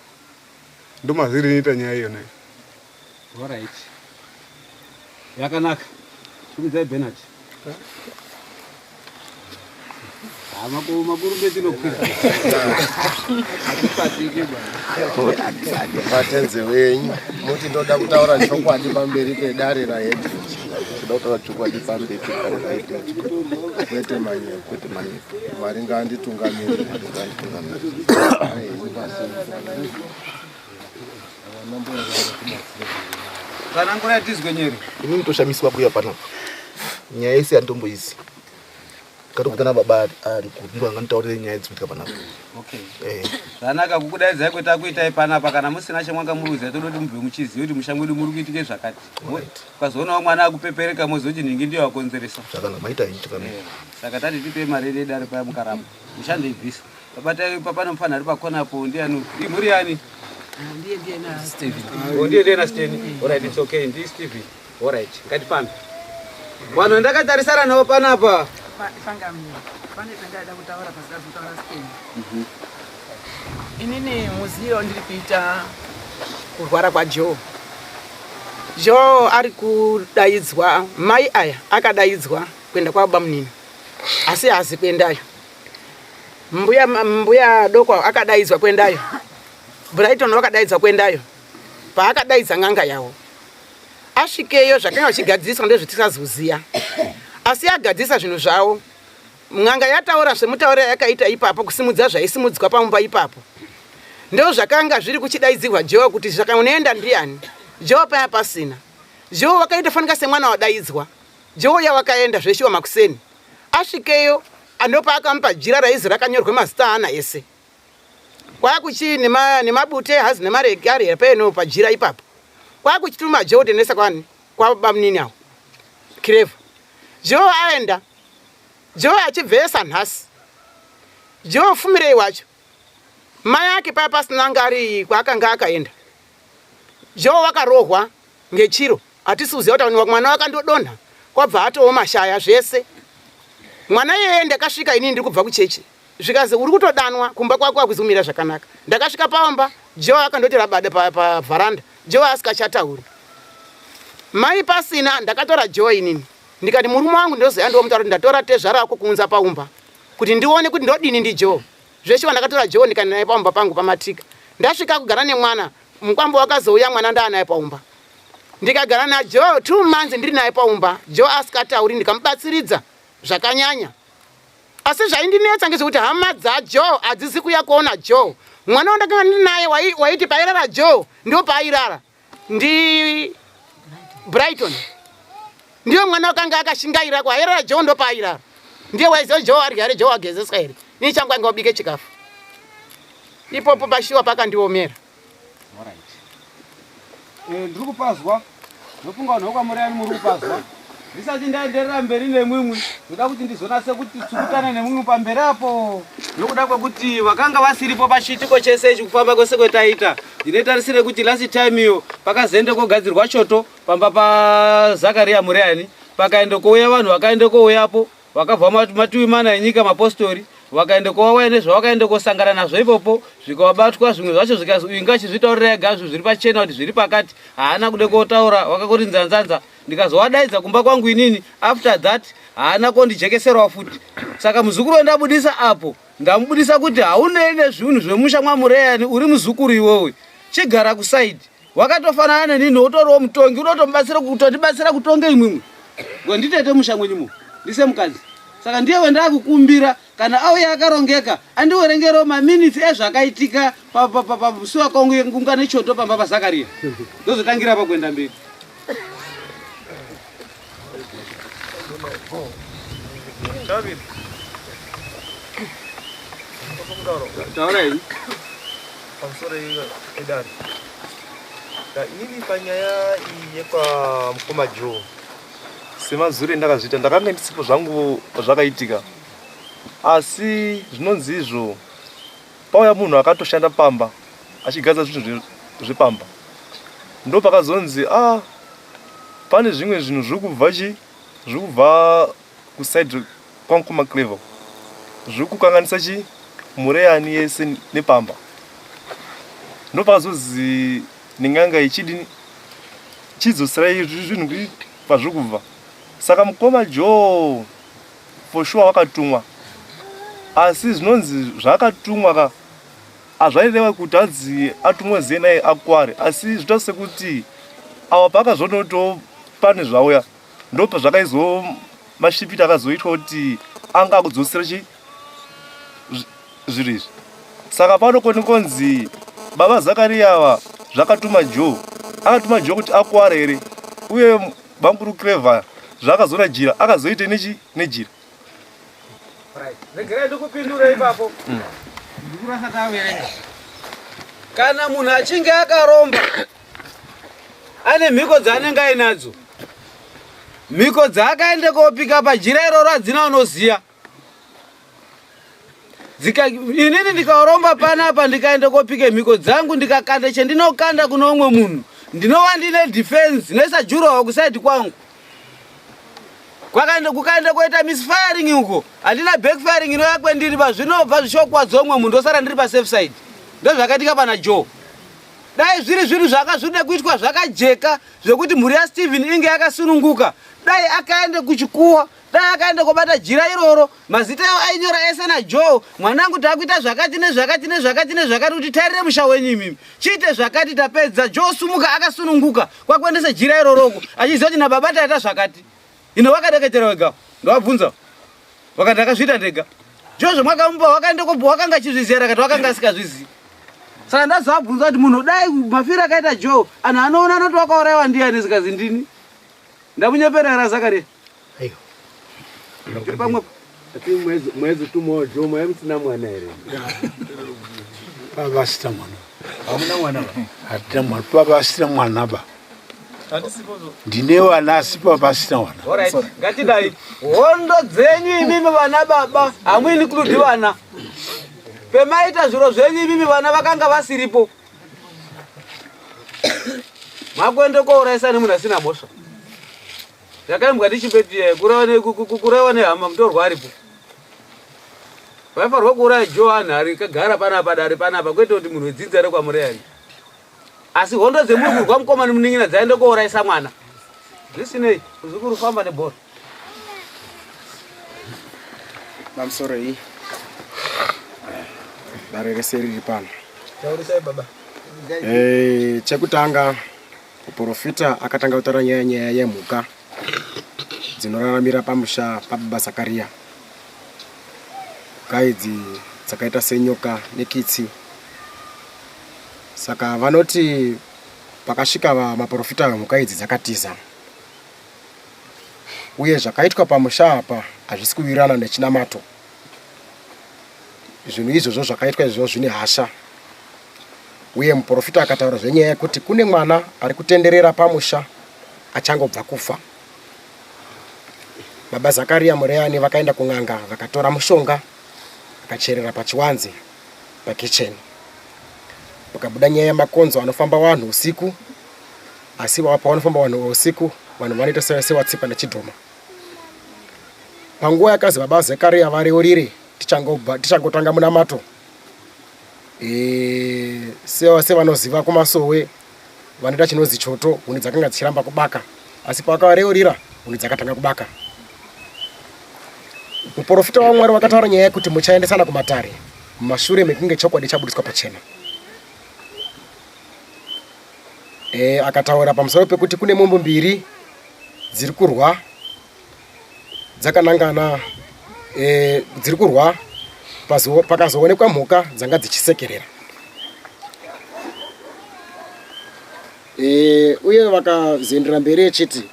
ndomazviri inoita nyaya iyona. Alright. Yakanaka. Tumidzai Bernard. Makuru betinokwira. Atipatike bwana. Patenze wenyu muti ndoda kutaura chokwadi pamberi pedare raHeadman. Ndoda kutaura chokwadi pamberi pedare raHeadman. Kwete manyepo. Mwari ngaanditungamirire. Tsanangura yatizwe nyeri. Inini toshamiswa kuya panapa. Nyaya isi handomboizi. Katokutana baba ari kuti anganditaurire nyaya dzinoitika panapa. Okay. Zvanaka kukudaidzai kweta kuitai panapa kana musina chamwanga muruza todoti mubve muchiziva kuti mushango wedu muri kuitike zvakati. Ukazoonawo mwana akupepereka mozoti nhingi ndiyo wakonzeresa. Zvakanaka maita ichitikana. Saka tati tipe mari yedu ari paya mukaramba. Mushande ibvisa. Papa nomufana ari pakonapo ndiani? Imhuri yani? Ndiye na Steven. Ndiye na Steven. Alright, it's okay. Ndi Steven. Alright. Ngatipambe. Vanhu ndakatarisana nawo panapa. Pane pendada kutaura pasika kutaura Steven. Inini muziyo ndiri kuita kurwara kwaJoe. Joe ari kudaidzwa, mai aya akadaidzwa kwenda kwababa munini. Asi hazi kwendayo. Mbuya doko akadaidzwa kwendayo. Brighton wakadaidzwa kwendayo. Paakadaidza ng'anga yawo. Asvikeyo zvakanga zvichigadziswa ndezvetisazoziya. Asi agadzisa zvinhu zvawo. Ng'anga yataura zvemutauro yakaita ipapo kusimudza zvaisimudzwa pamumba ipapo. Ndo zvakanga zviri kuchidaidzirwa Joe kuti zvakaonenda ndiani. Joe paya pasina. Joe wakaita fanika semwana wadaidzwa. Joe yawakaenda zveshiwa makuseni. Asvikeyo andopa akampa jira raizi rakanyorwa mazita ana ese. Kwakuchi nemabute hazi nemarege ari peno pajira ipapo. Kwakuchituma Joe tenesa kwani kwa baba munini awo. Kireva. Joe aenda. Joe achibvesa nhasi. Joe fumirei wacho. Mai yake paya pasina ngari kwaakanga akaenda. Joe wakarohwa ngechiro. Atisuziva kuti mwana wakandodonha. Kwabva atowo mashaya zvese. Mwana yeye ndakasvika inini ndiri kubva kuchechi. Zvikazi uri kutodanwa kumba kwako akuzumira zvakanaka. Ndakasvika paomba, Joe akandoti rabada pavharanda. Joe asikachatauri. Mai pasina ndakatora Joe inini. Ndikati murume wangu ndozoya ndomutaura kuti ndatora tezva rako kuunza paumba. Kuti ndione kuti ndodini ndi Joe. Zveshe ndakatora Joe ndikaenda naye paumba pangu pamatika. Ndasvika kugara nemwana, mukwambo wakazouya mwana ndaanaye paumba. Ndikagara na Joe 2 months ndiri naye paumba. Joe asikatauri ndikamubatsiridza zvakanyanya. Asi zvaindinetsa ngezvekuti hama dzaJoe hadzizi kuya kuona Joe. Mwana wandakanga ndinaye waiti pairara Joe ndio pairara. Ndi Brighton. Ndiyo mwana wakanga akashingaira kwa airara Joe ndo pairara. Ndiye waizo Joe ari Joe agezesa ere. Ni changu anga ubike chikafu. Ipopo pashiwa pakandiomera. Alright. Ndiri kupazwa. Nofunga nhokwa muri yani muri kupazwa. Ndisati ndaenderera mberi nemwimwi. Ndoda kuti ndizonase kuti tsukutana nemwimwi pamberi apo. Nokuda kwekuti vakanga vasiripo pachitiko chese ichi kufamba kwese kwetaita. Ndinotarisire kuti last time iyo pakazoende kogadzirwa choto pamba paZakaria Mureyani. Pakaende kouya vanhu vakaende kouyapo. Vakabva matuwi mana enyika mapostori. wakaende kowaine zvawakaende kosangana nazvo ipopo zvikawabatwa zvimwe zvacho zvikainga chizvitaurira ega zviri pachena kuti zviri pakati haana kude kotaura wakakoti nzanzanza ndikazowadaidza kumba kwangu inini after that haana kondijekeserwa futi saka muzukuru wendabudisa apo ndamubudisa kuti haunei nezvinhu zvemusha mwamureyani uri muzukuru iwewe chigara kusaidi wakatofanana nenini utoriwo mutongi unotondibatsira kutonga imwimwe ngonditete musha mwenyumo ndise mukadzi saka ndiye wendakukumbira kana auya akarongeka andiwerengerewo maminitsi ezvakaitika pamusi wakangungane choto pamba paZakaria ndozotangira pakuenda mberi. Taurai pamusoro edari inini panyaya yekwa mukoma Joe semazure ndakazviita ndakanga ndisipo zvangu zvakaitika asi zvinonzi izvo pauya munhu akatoshanda pamba achigadzira zvinhu zvepamba ndo pakazonzi pane zvimwe zvinhu zviri kubva kusaidi kwamukoma Clever zviri kukanganisa mureyani yese nepamba ndo pakazonzi nenganga ichidini chidzosera zvinhu pazviri kubva saka mukoma Joe for sure wakatumwa asi zvinonzi zvakatumwa hazvaireva kuti anzi atumwe zenaye akware asi zvita sekuti awa pakazonoto pane zvauya ndopa zvakaizo mashipiti akazoitwa kuti anga akudzosera zviri izvi saka pano konzi baba Zakaria ava zvakatuma Joe akatuma Joe kuti akware here uye bamburu Clever zvakazora jira akazoite nejira regerai ndikupindura ipapo ndikurasati averenga kana munhu achinge akaromba ane mhiko dzaanenge ainadzo mhiko dzaakaende kopika pajira iroro hadzina unoziya inini ndikaromba panapa ndikaende kopike mhiko dzangu ndikakanda chendinokanda kuno umwe munhu ndinova ndine defense noisa jurawa kusaidi kwangu kukaende koita misfiring uko handina backfiring inoya kwendiri pazvinobva zvishokwadza umwe munhu ndosara ndiri pasafe side ndozvakatika pana Joe dai zviri zvinhu zvakazvide kuitwa zvakajeka zvekuti mhuri yaSteven inge yakasununguka dai akaende kuchikuwa dai akaende kobata jira iroro mazita ewo ainyora ese naJoe mwanangu takuita zvakati nezvakati nezvakati nezvakati kuti tairire musha wenyu imimi chiite zvakati tapedza Joe sumuka akasununguka kwakuendese jira iroroko achiziva kuti nababa taita zvakati ino wakadeketera wega ndowabvunza wakati akazviita ndega Joe zvamwakamupa wakanga achizvizira kati wakanga asikazvizivi saka ndazabvunza kuti munhu dai mafiro akaita Joe anhu anoona anoti wakaurayiwa ndiani zikazi ndini ndamunyeperera Zakaria tiri pamwepo mwezi tumo Joe mwe msina mwana here baba sita mwana hamuna mwana ba hatina mwana baba sita mwana ba ndine vana asi baba sita mwana alright ngatidai hondo dzenyu imimi vana baba hamuinclude vana pemaita zviro zvenyu imimi vana vakanga vasiripo makwende kouraisa nemunhu asina mhosva yakaimbwa ndichimbeti kureva nehama mutorwa aripo vaifarwa kuuraya Joe anhari kagara panapa dari panapa kwete kuti munhu wedzidza rekwamureyani asi hondo dzemurwi rwamukomani muning'ina dzaende kouraisa mwana zvisinei kuzukuru famba nebhora pamusoro iyi dare rese riri pano taurisai baba chekutanga muprofita akatanga kutaura nyaya yemhuka dzinoraramira pamusha pababa Zakaria mhuka idzi dzakaita senyoka nekitsi saka vanoti pakasvika maprofita vemhuka idzi dzakatiza uye zvakaitwa pamusha apa hazvisi kuwirirana nechinamato zvinhu izvozvo zvakaitwa izvozvo zvine hasha uye muprofita akataura zvenyaya yekuti kune mwana ari kutenderera pamusha achangobva kufa baba Zakaria mureyani vakaenda kun'anga vakatora mushonga vakacherera pachiwanze pakicheni vakabuda nyaya yemakonzo anofamba vanhu usiku asi vapa vanofamba vanhu usiku vanhu vanoita sevatsikwa nechidhoma panguva yakazi baba Zakaria vareurire tichangotanga munamato. Sevanoziva kumasowe vanoita chinonzi choto, huni dzakanga dzichiramba kubaka, asi pavakareurira huni dzakatanga kubaka. Muprofita waMwari wakataura nyaya yekuti muchaendesana kumatare mumashure mekunge chokwadi chabudiswa pachena. Akataura pamusoro pekuti kune mombe mbiri dziri kurwa dzakanangana, dziri kurwa pakazoonekwa mhuka dzanga dzichisekerera. Uye vakazoendera mberi echiti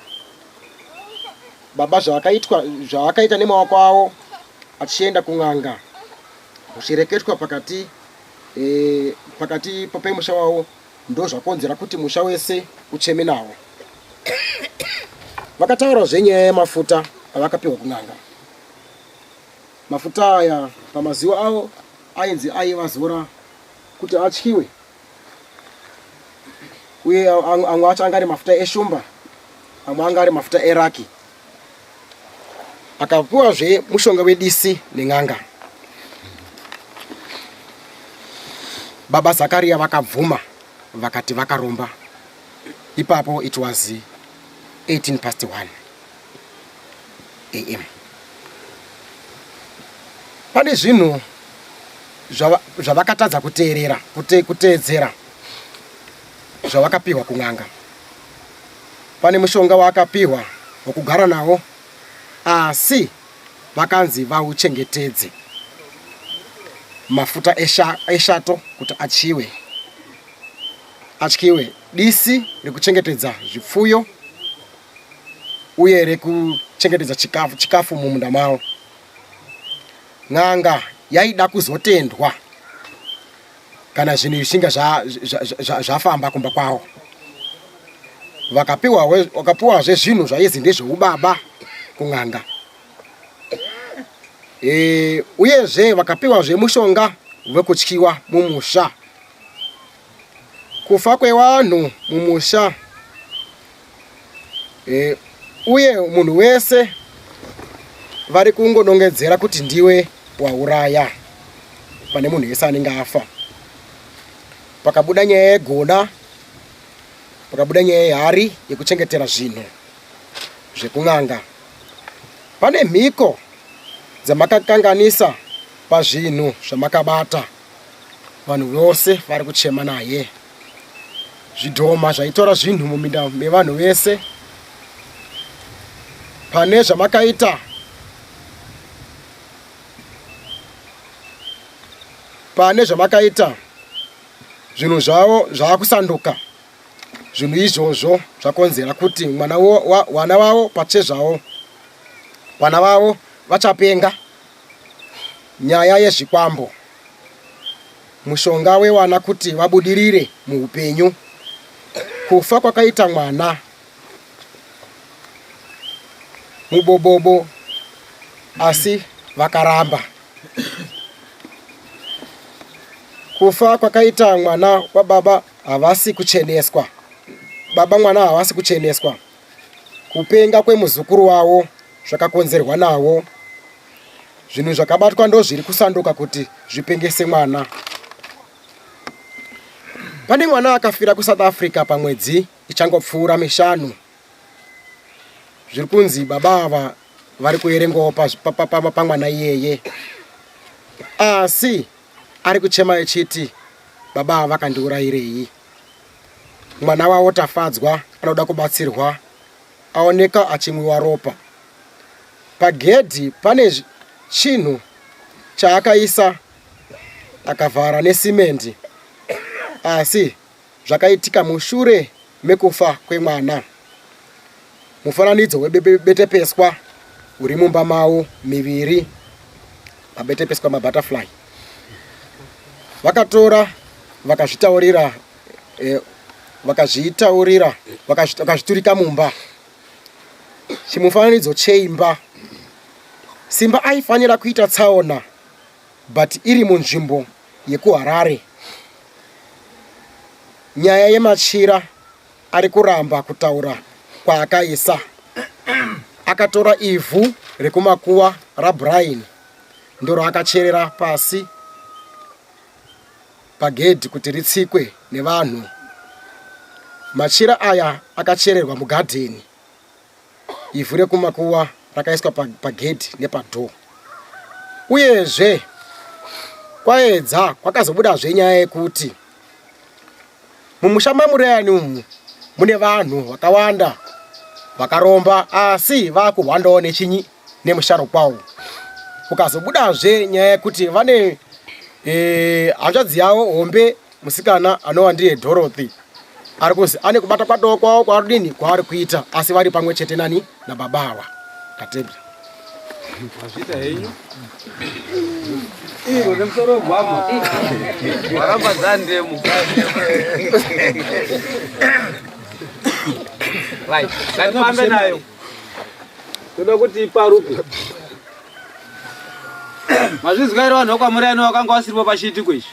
baba zvavakaita nemaoko avo achienda kun'anga zvichireketwa pakati pemusha wavo ndo zvakonzera kuti musha wese ucheme nawo. Vakataura zvenyaya yemafuta avakapiwa kun'anga. Mafuta aya pamazivo avo ainzi aivazora kuti atyiwe, uye amwe acho anga ari mafuta eshumba, amwe anga ari mafuta eraki. Akapiwazve mushonga wedisi nen'anga. Baba Zakaria vakabvuma vakati vakaromba. Ipapo it was 1:18 AM. Pane zvinhu zvavakatadza kuteedzera zvavakapiwa kun'anga. Pane mushonga waakapiwa wokugara nawo, asi vakanzi vauchengetedze. Mafuta eshato kuti atyiwe, disi rekuchengetedza zvipfuyo uye rekuchengetedza chikafu mumunda mavo. N'anga yaida kuzotendwa kana zvinhu zvichinga zvafamba kumba kwavo. Vakapiwazve zvinhu zvaizi ndezveubaba kun'anga. Uyezve vakapiwazve mushonga wekutyiwa mumusha. Kufa kwevanhu mumusha, uye munhu wese vari kungonongedzera kuti ndiwe wauraya pane munhu wese anenge afa. Pakabuda nyaya yegona, pakabuda nyaya yehari yekuchengetera zvinhu zvekun'anga. Pane mhiko dzamakakanganisa pazvinhu zvamakabata, vanhu vose vari kuchema naye. Zvidhoma zvaitora zvinhu muminda mevanhu vese. Pane zvamakaita, zvinhu zvavo zvaakusanduka. Zvinhu izvozvo zvakonzera kuti vana vavo pachezvavo, vana vavo vachapenga nyaya yezvikwambo. Mushonga wevana kuti vabudirire muupenyu. Kufa kwakaita mwana mubobobo, asi vakaramba. Kufa kwakaita mwana wababa havasi kucheneswa. Baba mwana havasi kucheneswa. Kupenga kwemuzukuru wavo zvakakonzerwa nawo. Zvinhu zvakabatwa ndo zviri kusanduka kuti zvipengese mwana. Pane mwana akafira kuSouth Africa pamwedzi ichangopfuura 5. Zviri kunzi baba ava vari kuerengawo pamwana iyeye, asi ari kuchema echiti baba ava vakandiurayirei. Mwana wavo tafadzwa, anoda kubatsirwa, aoneka achimwiwa ropa. Pagedhi pane chinhu chaakaisa akavhara nesimende, asi zvakaitika mushure mekufa kwemwana. Mufananidzo webetepeswa uri mumba mavo miviri, mabetepeswa mabutterfly. Vakatora vakazviturika mumba. Chimufananidzo cheimba. Simba aifanira kuita tsaona, but iri munzvimbo yekuHarare. Nyaya yemachira ari kuramba kutaura kwaakaisa. Akatora ivhu rekumakuva raBrian ndoro akacherera pasi pagedhi kuti ritsikwe nevanhu. Machira aya akachererwa mugadheni. Ivhu rekumakuwa rakaiswa pagedhi nepadho. Uyezve kwaedza kwakazobudazve nyaya yekuti mumusha mamurayani umu mune vanhu vakawanda vakaromba asi vakuhwandawo nechinyi nemusharo kwawo. Ukazobudazve nyaya yekuti vane hanzvadzi yavo hombe musikana anova ndiye Dorothy ari kuzi ane kubata kwadoko kwawo kwaari dini kwaari kuita asi vari pamwe chete nani nababa Katebri. Wazvita henyu iro nemusoro gwama waramba ndemu. Right, ngatifambe nayo toda kuti iparuke. Mazvizwa ere vanhu vakwamurayani vakanga vasiripo pachiitiko ichi?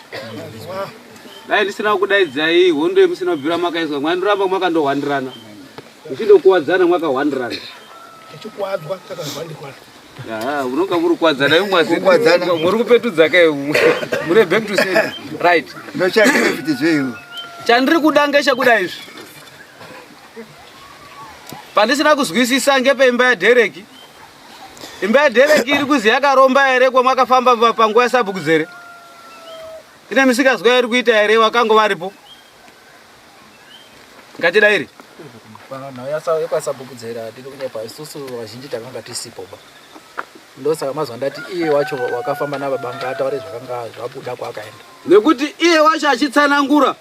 Dai ndisina kudaidzai hondo yemusina kubvira makaiswa mwandoramba mwakandohwandirana muchindokuwadzana mwakahwandirana. Tichikuwadzwa takazwandikwana. Unonga muri kuwadzana imwe muri kupetudza kai muri back to center. Right. Ndochakire kuti zveiro. Chandiri kuda ngechekuda izvi. Pandisina kuzwisisa ngepeimba yaDhereki. Imba yaDhereki iri kuzi yakaromba ere kwamwakafamba panguva yasabhukuzere? Ine misikazwa iri kuita ere wakango varipo? Ngatida iri? Nayo yakwasabhukudzera tiri kunyepa isusu vazhinji takanga tisipo ba. Ndosaka mazwa ndati iye wacho wakafamba nababa ngataure zvakanga zvabuda kwaakaenda. Nekuti iye wacho achitsanangura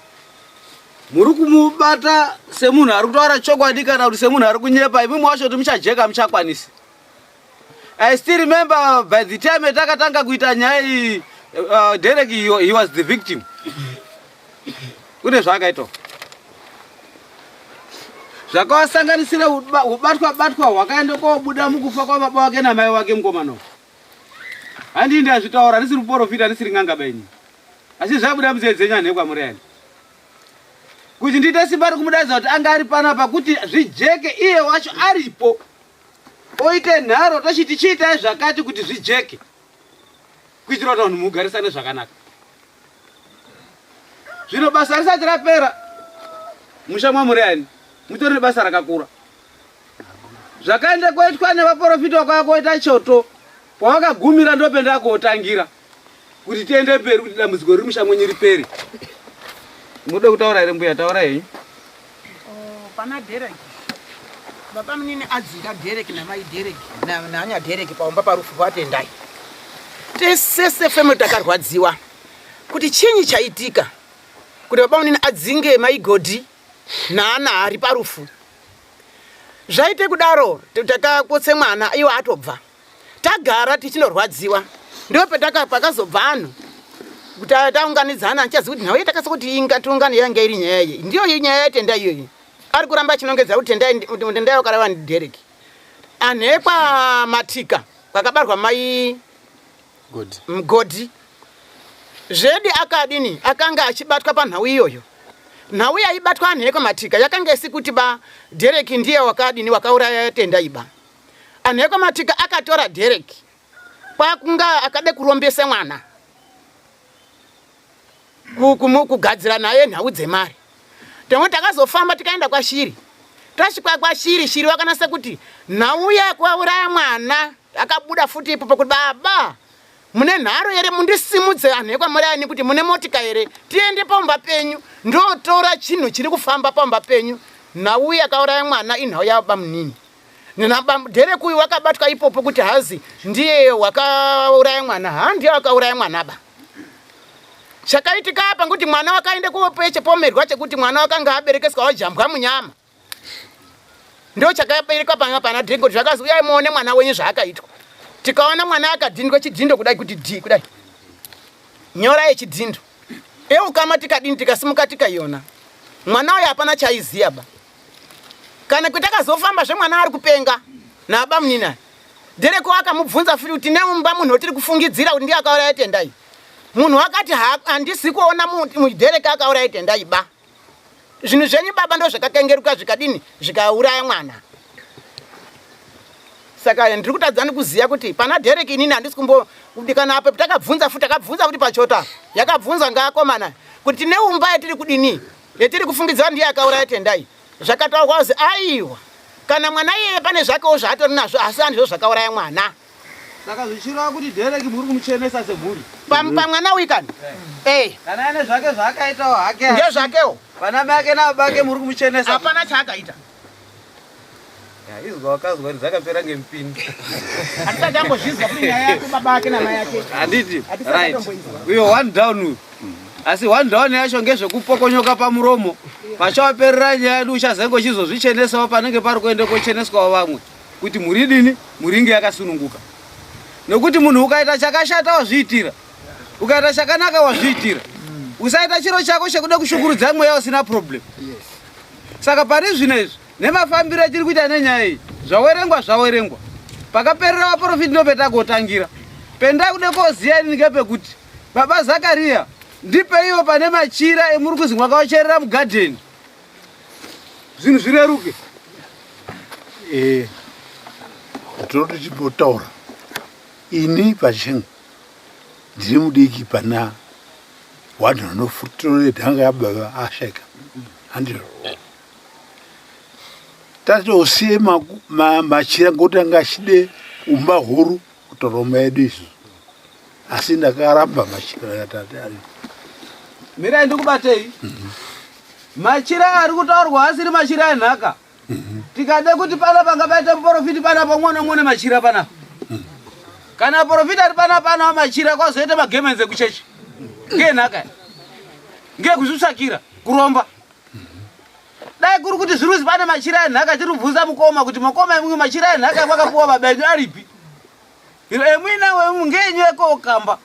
muri kumubata semunhu ari kutaura chokwadi kana kuti semunhu ari kunyepa imwe wacho kuti muchajeka muchakwanisi. I still remember by the time takatanga kuita nyaya iyi Derek he was the victim. Kune zvakaita. Zvakawasanganisira ubatwa hwakaenda kobuda mukufa kwababa wake namai wake mukomana. Handi ndazvitaura ndisiri kuprofita ndisiri nganga baini. Asi zvabuda mudzedzenya nekwamurayani. Kuti ndite simba rikumudaidza kuti anga ari panapa kuti zvijeke iye wacho aripo. Oite nharo tochiti chiitai zvakati kuti zvijeke. Kuitira kuti vanhu mugarisane zvakanaka. Zvino basa risati rapera musha mwamurayani mutori nebasa rakakura. Zvakaenda koitwa nevaprofita vakakoita choto pawakagumira ndopenda kotangira kuti tiende mberi kuti dambudziko riri musha mwenyu ripere. Mude kutaura ere mbuya taura henyu? Pana Derek. Baba munini adzinga Derek namai Derek nanya Derek paumba parufu rwatendai. Tesese feme takarwadziwa kuti chinyi chaitika kuti baba munini adzinge mai Godi naana ari parufu. Zvaite kudaro takakotse mwana iwo atobva. Tagara tichinorwadziwa. Ndipo pakazobva anhu kuti taunganidzana achazi kuti nawe takasa kuti ingatiungane yange iri nyaya iyi. Ndiyo nyaya yatenda iyoyi. Ari kuramba chinongedza kuti tendai wakarawa Derek. Anekwa matika kwakabarwa mai Godi. Zedi akadini akanga achibatwa panhau iyoyo. Nhau yaibatwa anekwa matika yakanga isi kuti ba Derek ndiye wakadini wakauraya tenda iba. Anekwa matika akatora Derek. Kwakunga akade kurombesa mwana. Kugadzira naye nhau dzemari. Temwe takazofamba tikaenda kwa Shiri. Tasvika kwa Shiri, Shiri wakanasa kuti nhau yakwauraya mwana akabuda futi ipo kuti baba mune nharo ere mundisimudze anekwa murayani kuti mune motika ere tiende paumba penyu ndotora chinhu chiri kufamba paumba penyu. Nhau yakauraya mwana inhau yababa munini. Derek uyu wakabatwa ipopo kuti hazi ndiye wakauraya mwana. Ndiye wakauraya mwana ba. Chakaitika apa kuti mwana wakaende kuopeche pomerwa chekuti mwana wakanga aberekeswa wajambwa munyama. Ndio chakabereka pana Derek zvakazi uyai muone mwana wenyu zvaakaitwa. Tikaona mwana akadhindwa chidhindo kudai kuti kudai. Nyora yechidhindo. Kama tikadini tikasimuka tikaiona. Mwana uyu hapana chaiziya ba. Kana kuti akazofamba zvemwana ari kupenga na baba munina. Derek akamubvunza futi kuti neumba munhu otiri kufungidzira kuti ndiye akauraya tendai. Munhu akati handisi kuona Derek akauraya tendai ba. Zvinhu zvenyu baba ndo zvakakengeruka zvikadini zvikauraya mwana. Saka ndiri kutadzani kuziya kuti pana Derek inini handisi kumbodikana apo takabvunza futi kuti pachota yakabvunza ngaakomana kuti tine umba yatiri kudini yatiri kufungidzira ndiye akauraya Tendai zvakataurwa kuzi aiwa kana mwana iye pane zvakewo zvaatori nazvo asi handizvo zvakauraya mwana. Saka zvichireva kuti Derek muri kumuchenesa semhuri pamwana uyu kana kana ane zvake zvaakaitawo hake ngezvakewo pana mai ake nababa muri kumuchenesa hapana chaakaita. Izwa wakazwa kuti dzakapera ngemupini. Hatisati ambozvizwa kuti nyaya yake baba ake namai ake. Handiti. Right. Uyo one down uyu. Asi one down yacho ngezvekupokonyoka pamuromo. Pachaperera nyaya yedu uchazengo chizozvichenesawo panenge pari kuende kocheneswawo vamwe. Kuti muri dini? Muringe yakasununguka. Nekuti munhu ukaita chakashata wazviitira. Ukaita chakanaka wazviitira. Usaita chiro chako chekuda kushungurudza mweya usina problem. Yes. Saka pari zvinezvi nemafambiro achiri kuita nenyaya iyi zvawerengwa pakaperera vaprofiti ndopetakotangira penda kude koziya ngepekuti baba Zakaria ndipeiwo pane machira emuri kuzi mwakaocherera mugadheni zvinhu zvireruke. Ndinoti chipotaura ini pachengu ndiri mudiki pana wanhu vanofutore dhanga yababa ashaika handiro tatosiye machira ngoti anga achide umba huru kutoroma yedu izvo asi ndakaramba machira yatate ari mirai ndikubatei machira ari kutaurwa asiri machira enhaka tikade kuti pana panga paita muprofiti pana pamwe machira panapa kana profiti ari pana machira kwazoita magemenzi ekuchechi ngenhaka ngekuzvitsvakira kuromba dai kuri kuti zviruzi pane machira enhaka tiri kubvunza mukoma kuti makoma emumwe machira enhaka mwakapuwa mabenyu aripi emwina wemu ngenyu ekokamba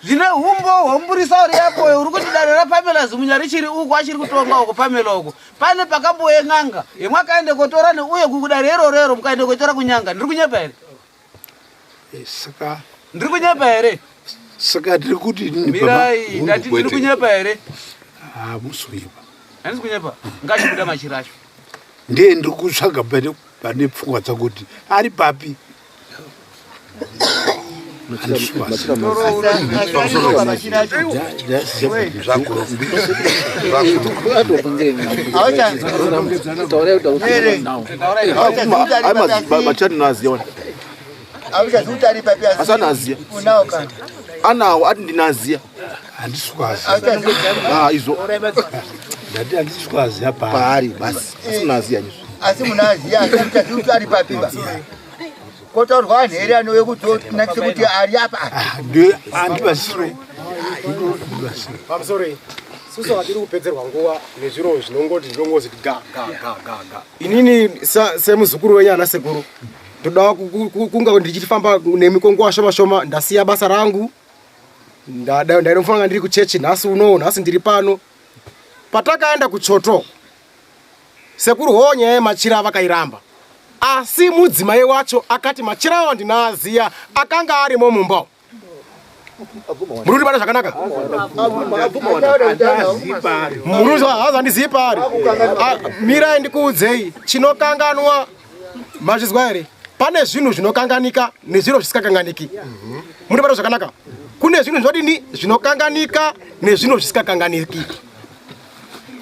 zvine humbo hwomburisa uri yapoyo uri kuti dare rapamela zimunya richiri uko achiri kutonga uko pamela uko pane pakamboye n'anga yemwakaende kotora neuye kudare rero mukaende kotora kunyanga ndiri kunyepa here saka ndiri kunyepa here saka tiri kuti mirai ndati ndiri kunyepa here musunyepa handisi kunyepa ngachibuda machira acho ndiye ndiri kutsvaga pane pfungwa dzakuti ari papi anawo ati ndinaziya handiswazi izvo ndati handiswazi paari basi asinaziya izvo asi munaziya kuti ari papiba kotaurwa nhere anouye kutonakise kuti ari apa handivasiro pamusoro susu hatiri kupedzerwa nguva nezviro zvinongoti ndongozi ga inini semuzukuru wenyu ana sekuru ndoda kunga ndichifamba nemikongo shoma ndasiya basa rangu ndainofanira ndiri kuchechi nhasi ndiri pano patakaenda kuchoto sekuru honye yemachira vakairamba asi mudzimai wacho akati machira awo ndinaaziya akanga arimo mumba muri kuti bana zvakanaka muri hazandizivi pari mirai ndikuudzei chinokanganwa machizwa here pane zvinhu zvinokanganika nezviro zvisingakanganiki muri bana zvakanaka kune zvinhu zvodini zvinokanganika nezvinhu zvisingakanganiki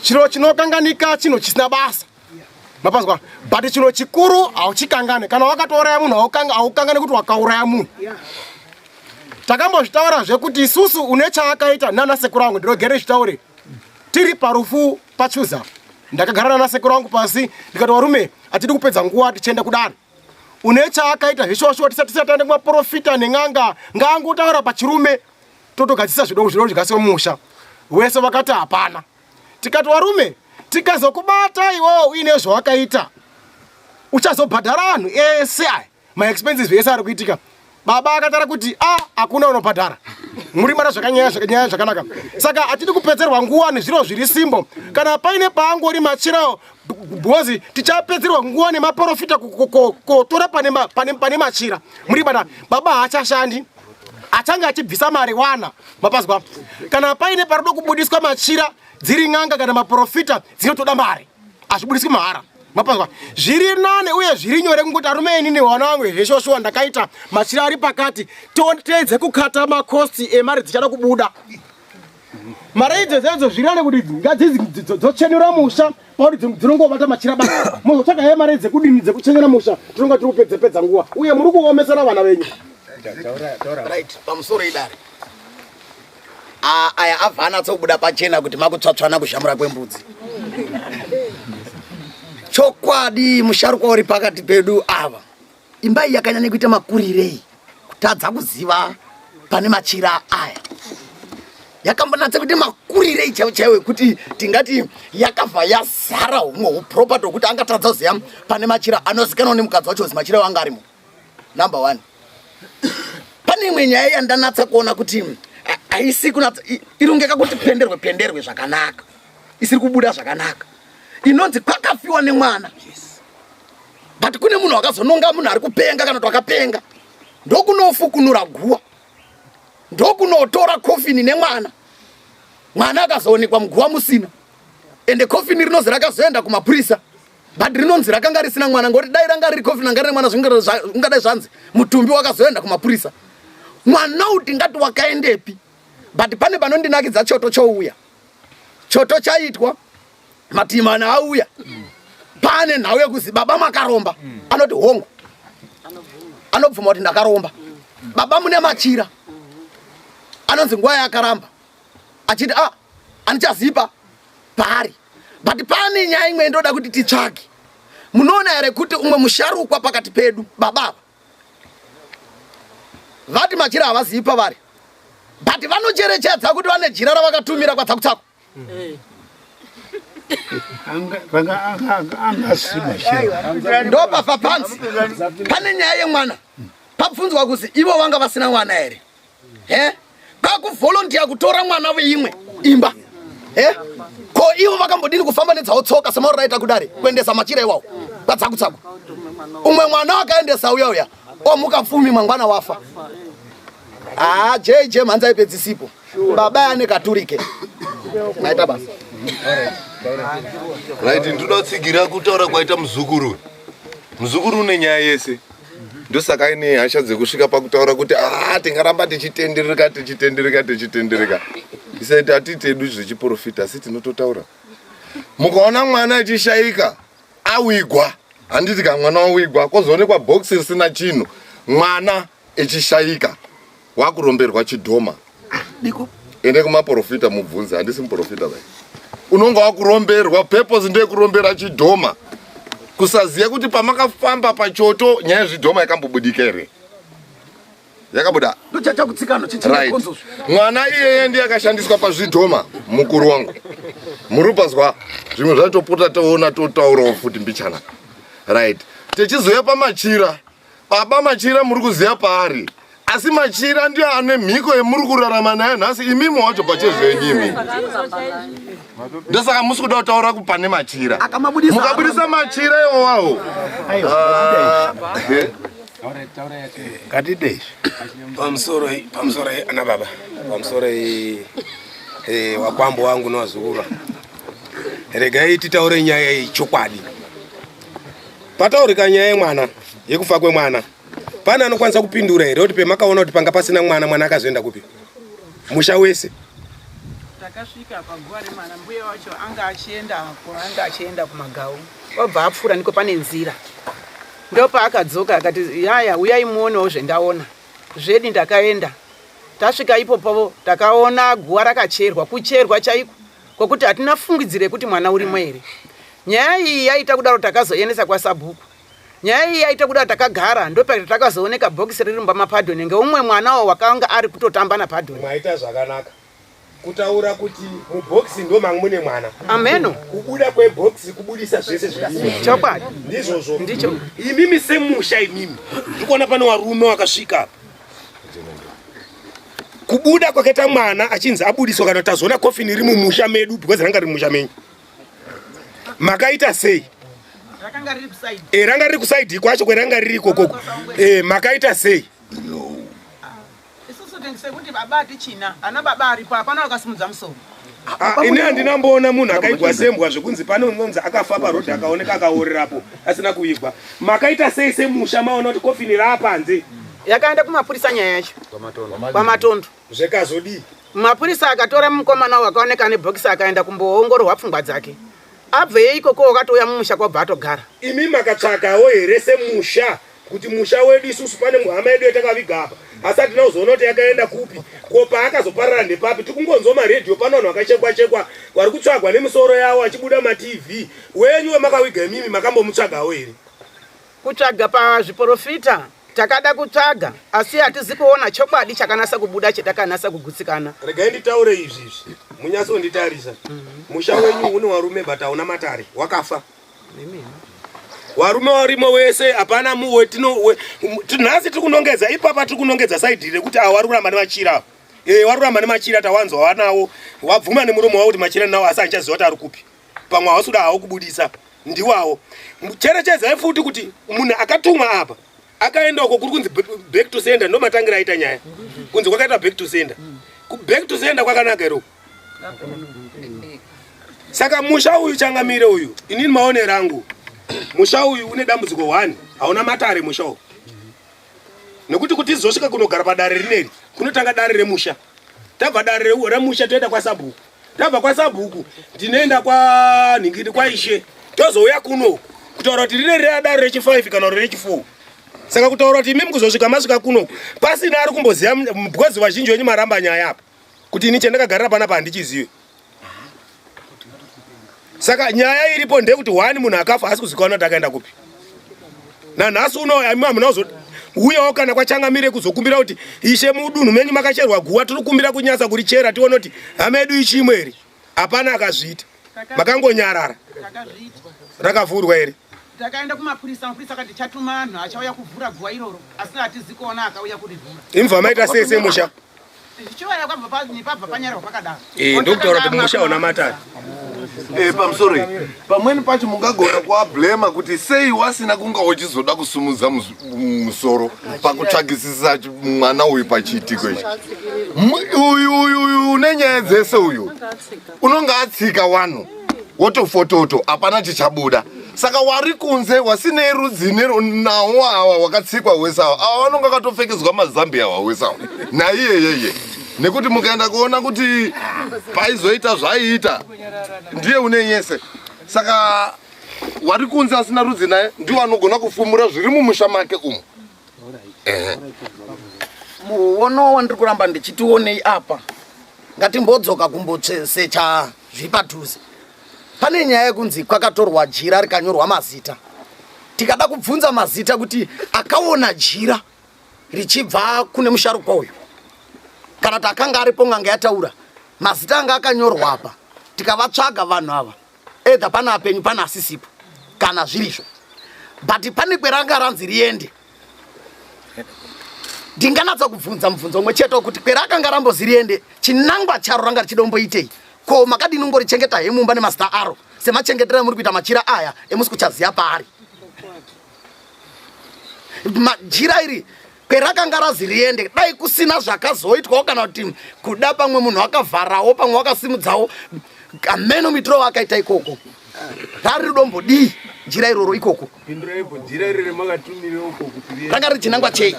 chiro chinokanganika chinhu chisina basa mapazwa but chino chikuru hauchikangane kana wakatouraya munhu haukangane kuti wakauraya munhu takambozvitaura zvekuti isusu une chaakaita nana sekuru angu ndinogere zvitaure tiri parufu pachuza ndakagara nana sekuru angu pasi ndikati varume hatidi kupedza nguva tichienda kudare une chaakaita zvishosho tisati taende kumaprofita nen'anga ngaangotaura pachirume totogadzisa zvidongo zvinodya mumusha wese vakati hapana tikati varume tikazokubata iwewo uine zvawakaita uchazobhadhara vanhu ese aya maexpenses vese ari kuitika baba akatara kuti hakuna unobhadhara muri mara zvakanyaya zvakanaka saka hatidi kupedzerwa nguva nezviro zviri simbo kana paine paangori machirawo bhozi tichapedzerwa nguva nemaprofita kotora pane machira muri bada baba haachashandi achange achibvisa mari wana mapazwa kana paine paroda kubudiswa machira dziri n'anga kana maprofita dzinotoda mari hazvibudiswi mahara Mapanzwa zviri nane uye zviri nyore kunguti arume inini wana wangu zveshoshuwa ndakaita machira ari pakati tedze kukata makosti emari dzichada kubuda. Mari idzodzo zviri nane kuti dzochenura musha pakuti dzinongobata machira basa. Muzotsvaka he mari dzekudini dzekuchenura musha tinonga tiri kupedzepedza nguva uye muri kuomesana vana venyu. Right, pamusoro idare. Aya avhana tsobuda pachena kuti makutsvatswana kushamura kwembudzi. Chokwadi musharukwa uri pakati pedu ava. Imba iyi yakanyanya kuita makurirei kutadza kuziva pane machira aya. Yakambonatsa kuti makurirei chaiwo kuti tingati yakabva yazara humwe huproperty hwekuti angatadza kuziva pane machira anozikanwa nemukadzi wacho kuti machira wanga arimo. Number 1. Pane imwe nyaya yandanatsa kuona kuti haisi kunatsa irongeka kuti penderwe zvakanaka. Isiri kubuda zvakanaka. Inonzi kwakafiwa nemwana. But kune munhu wakazononga munhu ari kupenga kana kuti wakapenga. Ndokunofukunura guwa. Ndokunotora kofini nemwana. Mwana akazoonekwa muguwa musina. Ende kofini rinozi rakazoenda kumapurisa. But rinonzi rakanga risina mwana ngoti dai ranga riri kofini ranga rine mwana zvingadai zvanzi mutumbi wakazoenda kumapurisa. Mwana uti ngati wakaendepi. But pane panondinakidza choto chouya. Choto chaitwa matimana auya. Pane nhau yekuzi baba makaromba. Anoti hongu. Anobvuma kuti ndakaromba. Baba mune machira. Anonzi nguva yakaramba. Achiti anichazipa pari. But pane nyaya imwe ndoda kuti titsvake. Munoona here kuti umwe musharukwa pakati pedu baba. Vati machira havazipa vari. But vanocherechedza kuti vane jira ravakatumira kwatsakutsaku. Ndopa papanzi pane nyaya yemwana papfunzwa kuzi ivo vanga vasina mwana here kwakuvolontiya kutora mwana weimwe imba ko ivo vakambodini kufamba nedzawo tsoka semauraita kudare kuendesa machira iwawo kwatsakutsaku umwe mwana wakaendesa uya omuka pfumi mangwana wafa jeje mhanza ipedzisipo baba ane katurike aita basa. Right, ndinotsigira kutaura kwaita muzukuru. Muzukuru une nyaya yese. Ndosaka ine hasha dzekusvika pakutaura kuti tingaramba tichitendereka. Isaiti atitedu zvechiprofita asi tinototaura. Mukaona mwana achishaika awigwa. Handiti ka mwana awigwa kozoonekwa box risina chinhu. Mwana echishaika wakuromberwa chidhoma. Ende kumaprofita mubvunza handisi muprofita bai. Unonga wakuromberwa purpose ndeyekurombera chidhoma. Kusaziya kuti pamakafamba pachoto nyaya zvidhoma yakambobudika here. Yakabuda. Ndochacha kutsikano chichikonzo. Mwana iyeye ndiye akashandiswa pazvidhoma mukuru wangu. Murupazwa zvimwe zvatopota toona totaurawo futi mbichana. Right. Techizoya pamachira. Baba machira muri kuziya paari. Asi machira ndiye ane mhiko yemuri kurarama nayo nhasi imimi wacho pachezvenyimi. Ndosaka musi kuda kutaura kupane machira. Mukabudisa machira iwawo. Katidei. Pamusoro ana baba. Pamusoro wakwambo wangu nowazukura. Regai titaure nyaya yechokwadi. Pataurika nyaya yemwana, yekufa kwemwana. Pana anokwanisa kupindura here kuti pemakaona kuti panga pasina mwana akazoenda kupi? Musha wese. Takasvika paguva remwana mbuya wacho anga achienda kumagau. Wabva apfuura ndiko pane nzira. Ndopa akadzoka akati yaya uyai muonewo zvendaona. Zvedi ndakaenda. Tasvika ipopo takaona guwa rakacherwa, kucherwa chaiko. Kokuti hatina fungidzire kuti mwana urimo here. Nyaya iyi yaita kudaro takazoendesa kwasabhuku. Nyaya iyi yaita kudaro takagara ndopekuti takazooneka bhokisi riri mumba mapadhoni nge umwe mwanawo wakanga ari kutotamba napadhoni. Mwaita zvakanaka. Kutaura kuti mubhokisi ndo mangu mune mwana. Ameno. Kubuda kwebhokisi kubudisa zvese zviri. Chokwadi. Ndizvozvo. Ndicho. Imimi semusha imimi. Ndikuona pano varume wakasvika apa. Kubuda kwakaita mwana achinzi abudiswa kana tazoona kofini iri mumusha medu because ranga riri mumusha menyu. Makaita sei? Rakanga riri kusaidi. Ranga riri kusaidi kwacho kweranga riri kokoko. Makaita sei? Isusu tengise kuti baba ati china, ana baba aripo apana akasimudza musoro. Ini handinamboona munhu akaigwa sembwa zvekunzi pane unonzi akafa parodhi akaoneka akaorerapo asina kuigwa. Makaita sei semusha maona kuti kofini raapanze? Yakaenda kumapurisa nyaya yacho kwamatondo. Zvekazodii? Mapurisa akatora mukomana wakaoneka nebhokisi akaenda kumboongororwa pfungwa dzake. Abve ikoko wakatouya mumusha kwabva atogara. Imi makatsvakawo here semusha kuti musha wedu isusu pane muhama yedu yatakaviga apa asati nauzoona kuti yakaenda kupi ko paakazoparara nepapi tikungonzwa maredhiyo pano vanhu vakachekwa-chekwa vari kutsvagwa nemisoro yavo achibuda matv wenyu wemakaviga imimi makambomutsvagawo here? Kutsvaga pazviprofita takada kutsvaga asi hatizi kuona chokwadi chakanasa kubuda chatakanasa kugutsikana. Regai nditaure izvi munyatsonditarisa. Musha wenyu une varume but hauna matare wakafa. Warume warimo wese hapana muwe nhasi tiri kunongedza ipapa tiri kunongedza saidhi rekuti vari kuramba nemachira. Vari kuramba nemachira tawanzwa wanawo wabvuma nemuromo wavo kuti machira nawo asi handichaziva kuti ari kupi. Pamwe hawasuda hawo kubudisa ndiwawo. Cherechedzai futi kuti munhu akatumwa apa akaenda uko kuri kunzi back to sender ndomatangira aita nyaya. Kunzi kwakaita back to sender. Back to sender kwakanaka here. Saka musha uyu changamire uyu inini maonero angu. Musha uyu une dambudziko 1 hauna matare musha uyu. Nekuti kuti izosvika kunogara padare rineri kunotanga dare remusha. Tabva dare remusha toenda kwasabhuku. Tabva kwasabhuku ndinoenda kwanhingiri kwaishe. Tozouya kuno kutaura kuti rine dare rechi5 kana rechi4. Saka kutaura kuti imimi kuzosvika masvika kuno pasina ari kumboziva mubwedzi vazhinji wenyu maramba nyaya apa kuti ini chandakagarira panapa handichizive. Saka nyaya iripo ndekuti 1 munhu akafa asi kuzikanwa kuti akaenda kupi. Nanhasi uno hamunazo uyawo kana kwachangamire kuzokumbira kuti ishe mudunhu menyu makacherwa guwa tiri kumbira kunyasa kurichera tione kuti hama yedu ichimwe here. Hapana akazviita. Makangonyarara. Rakavhurwa here. Takaenda kumapurisa mapurisa akati chatuma vanhu achauya kuvhura guwa iroro asi hatizi kuona akauya kurivhura. Imva maita sei musha? Zvichiwaya kwabva panyarwa kwakadaro. Ndokutaura kuti musha una matare. Pamusoro pamweni pacho mungagona kuablema kuti sei wasina kunga uchizoda kusumudza musoro pakutsvagisisa mwana uyu pachiitiko ichi. Uyu nenyaya dzese uyu unonga atsika wanhu wotofototo hapana chichabuda. Saka wari kunze wasinei rudzi nawo awa wakatsikwa wesawa awa vanonga katopfekedzwa mazambia awa wesawa naiyeyeye nekuti mukaenda kuona kuti paizoita zvaiita ndiye unenyese. Saka wari kunze asina rudzi naye ndiwo anogona kufumura zviri mumusha make umu. Muono wandiri kuramba ndichitionei apa ngatimbodzoka kumbosecha zvipadhuze. Pane nyaya yekunzi kwakatorwa jira rikanyorwa mazita. Tikada kubvunza mazita kuti akaona jira richibva kune musharukwa uyu kana kuti akanga aripo nganga yataura mazita anga akanyorwa apa. Tikavatsvaga vanhu ava edha pana apenyu pana asisipo kana zvirizvo but pane kweranga ranzi riende. Ndinganatsa kubvunza mubvunzo umwe chete wekuti kwerakanga rambozi riende chinangwa charo ranga richidomboitei. Ko makadini ungorichengeta hemumba nemazita aro semachengetera muri kuita machira aya emusi kuchaziya paari. Jira iri kwerakanga razi riende dai kusina zvakazoitwawo kana kuti kuda pamwe munhu akavharawo pamwe wakasimudzawo kameno mitiro akaita ikoko rari ridombodii jira iroro ikoko. Jira iri remakatumire uko kuti ranga richinangwa chei?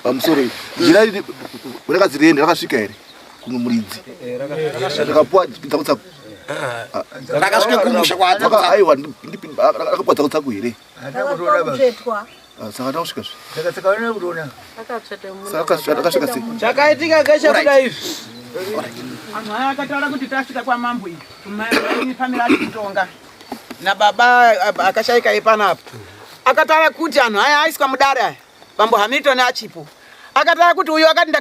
Pamusoro jira iri rakazi riende rakasvika here kuno muridzi rakapuwa dzakutsaku rakasvika kumusha kwaadzakutsaku. Aiwa rakapuwa dzakutsaku here saka takusvika chakaitika ngechekuda izvi. Anhu aya akataura kuti tasvika kwamambo iyi tumaifanira ati kutonga nababa akashaika ipanapo akataura kuti anhu aya aiswa mudare aya Bambo Hamilton achipo akataura kuti uyu akati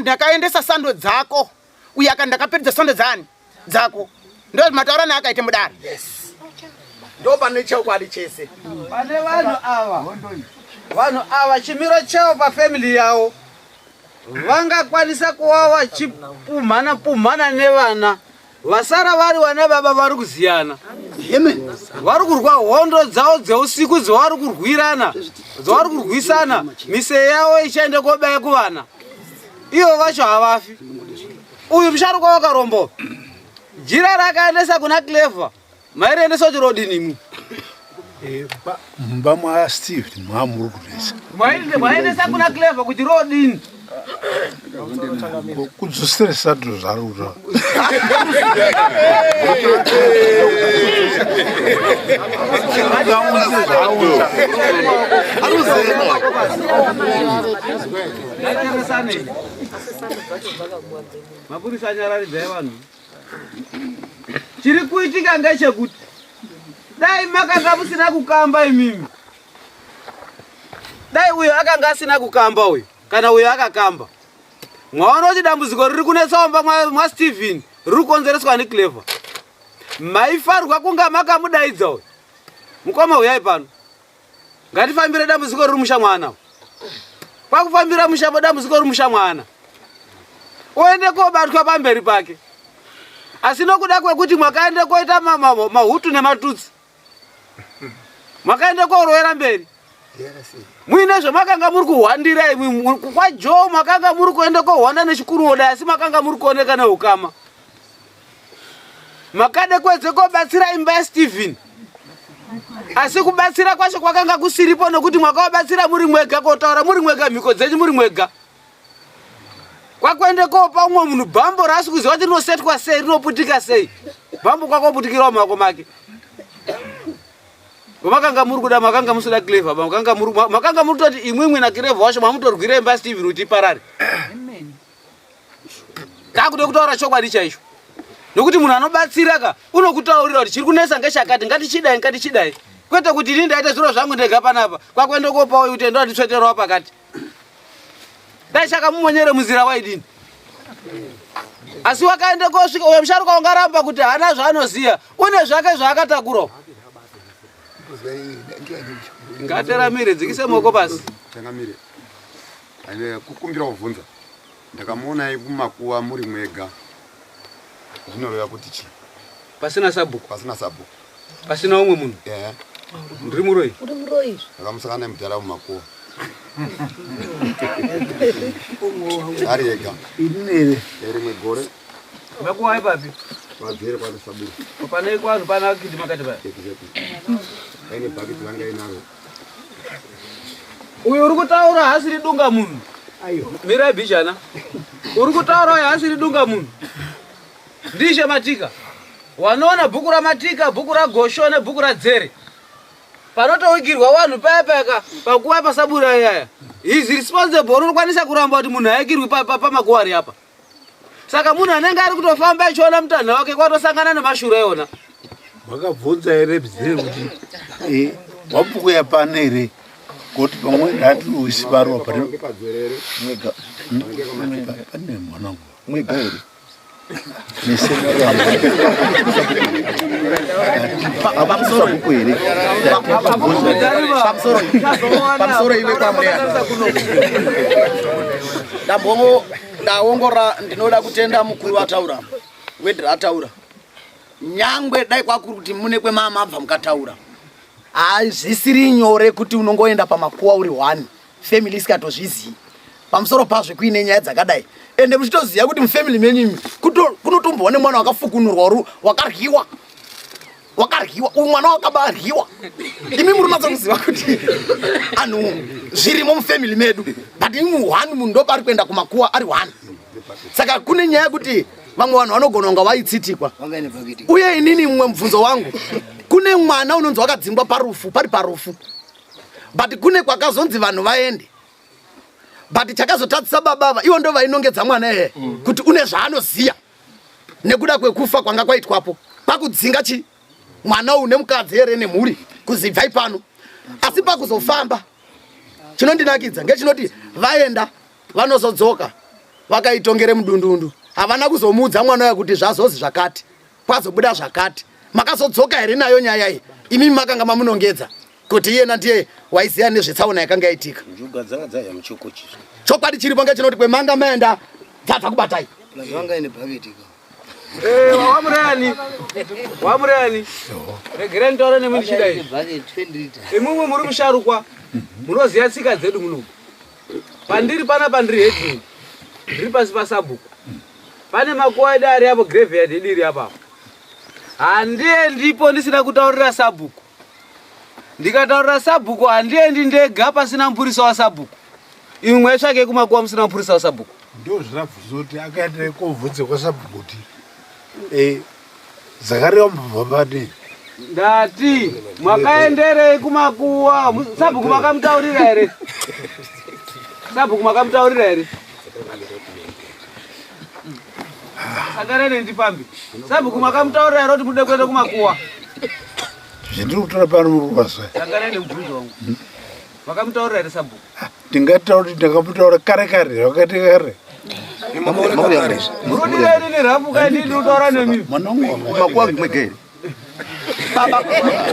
ndakaendesa sando dzako uyu akati ndakapedza sando dzako ndo mataurano akaite mudare. Ndo pane chokwadi chese. Pane vanhu ava chimiro chavo pafamily yavo vangakwanisa kuva vachipumhana nevana vasara vari vana baba vari kuziyana. Vari kurwa hondo dzavo dzeusiku dzavari kurwisana mise yavo ichaende kobaya kuvana. Iyo vacho havafi. Uyu musharukwa wakarombo. Jira rakaendesa kuna Clever. Mairiendesa chirodini. Mumba mwa Steve mwamuri kunesa. Mwaendesa kuna Clever kuti rodini. Kuzostresa zvaro. Mapurisa anyararidza vanhu. Chiri kuitika ngechekuti dai makanga musina kukamba imimi. Dai uyo akanga asina kukamba uyo kana uyo akakamba. Mwaona kuti dambudziko riri kunetsa mwa Steven riri kukonzereswa ni Clever. Maifarwa kunga makamudaidza uyo. Mukoma uyai pano. Ngatifambire dambudziko riri musha mwana. Kwakufambira musha dambudziko riri musha mwana. Oende kobatwa pamberi pake. Asino kuda kwekuti mwakaende koita mahutu nematutsi. Mwakaende korowera mberi. Muine zvamakanga muri kuhwandira kwa Joe makanga muri kuenda kohwanda nechikuruoda asi makanga muri kuoneka neukama. Makade kwedze kobatsira imba yaSteven. Asi kubatsira kwacho kwakanga kusiripo nokuti mwakabatsira muri mwega kotaura muri mwega mhiko dzenyu muri mwega. Kwakwende kopa umwe munhu bhambo rasi kuziva kuti rinosetwa sei rinoputika sei. Bhambo kwakoputikirawo mako make. Makanga muri kuda makanga musuda Clever makanga muri toti imwimwi na Clever wacho mamutorwira imba Steven kuti parare. Takude kutaura chokwadi chaicho. Nokuti munhu anobatsira ka unokutaurira kuti chiri kunesa ngechakati ngatichidai. Kwete kuti ini ndaita zviro zvangu ndega panapa. Kwakwende kopa uyu utenda nditsveterwa pakati. Dai shaka mumonyere muzira waidini. Asi wakaende kosvika uyo musharukwa ungaramba kuti hana zvaanoziya. Une zvake zvaakatakurawo. Ngateramire dzikise moko basi. Changamire. Kukumbira kuvunza. Ndakamuona kumakuwa muri mwega. Zvinoreva kuti chi? Pasina sabhuku. Pasina sabhuku. Pasina umwe munhu. Ndiri muroi. Uri muroi. Ndakamusangana mudhara mumakuwa. Ari ega. Inere. Rimwe gore. Makuwa ipapi? Wadzere kwa sabhuku. Pane kwanhu pana kiti makati pa. Aine bhakiti langa inaro. Uyu uri kutaura hasiri dunga munhu. Ayo. Mira bijana. Uri kutaura hasiri dunga munhu. Ndishe Matika. Wanoona bhuku raMatika, bhuku raGosho nebhuku raDzere. Panotowigirwa vanhu payapaka pakuwa pasabura yaya. Is responsible unokwanisa kuramba kuti munhu aigirwi pamakuwa ari apa. Saka munhu anenge ari kutofamba achiona mutanha wake kwatosangana nemashure iona. Wakabvunza ere Bzere kuti wabhuku yapana ere kuti pamwe ndatiusi paro pari mwega pane mwanangu mwega ere pamusoro iwe kwamurea ndaongora ndinoda kutenda mukuru wataura wedra ataura nyangwe dai kwakuri kuti mune kwemama abva mukataura hazvisiri nyore kuti unongoenda pamakuwa uri 1 family isikatozvizivi pamusoro pazvo kuine nyaya dzakadai ende muchitoziva kuti mufamily menyu kunotombowa nemwana wakafukunurwa wakaryiwa uyu mwana wakabaryiwa imi muri matsa kuziva kuti anhu zvirimo mufamily medu but imi 1 munhu ndopari kuenda kumakuwa ari 1 saka kune nyaya yekuti vamwe vanhu vanogona kunga vaitsitikwa uye inini mumwe mubvunzo wangu kune mwana unonzi wakadzimbwa pari parufu but kune kwakazonzi vanhu vaende but chakazotadzisa babava ivo ndo vainongedza mwana ehe kuti une zvaanoziya nekuda kwekufa kwanga kwaitwapo pakudzinga mwana une mukadzi here nemhuri kuzibvai pano asi pakuzofamba chinondinakidza ngechinoti vaenda vanozodzoka vakaitongere mudundundu havana kuzomuudza mwana uya kuti zvazozi zvakati kwazobuda zvakati makazodzoka here nayo nyaya iyi imi makanga mamunongedza kuti iyena ndiye waiziya nezvetsaona yakanga yaitika chokwadi chiripo ngechinoti kwemanga maenda dzadza kubatai wamurani regereni taura nemuni chidai imumwe muri musharukwa munoziya tsika dzedu muno pandiri pana pandiri hedini zviri pasi pasabhuku. Pane makuwa edu ari apo graveyard edu iri apapo. Handiendi ndisina kutaurira sabhuku. Ndikataurira sabhuku handiendi ndega pasina mupurisa wasabhuku. Imwe mwaitsvake kumakuwa musina mupurisa wasabhuku. Ndio zvinabvunza kuti akaenda kovhunza kwasabhuku kuti Zakaria mbobva padi. Ndati mwakaenderei kumakuwa? Sabhuku makamutaurira here? Sabhuku makamutaurira here? Sakarene ndipambi. Sabhuku makamutaurira here kuti mude kuenda kumakuwa? Zvindiri kutora pano murubasa. Sakarene mubvunzo wangu. Makamutaurira here sabhuku? Ndingataura kuti ndakamutaura kare kare, wakati kare. Murudireni nerapuka ndini utaura nemi. Makuwa ngwegere. Baba,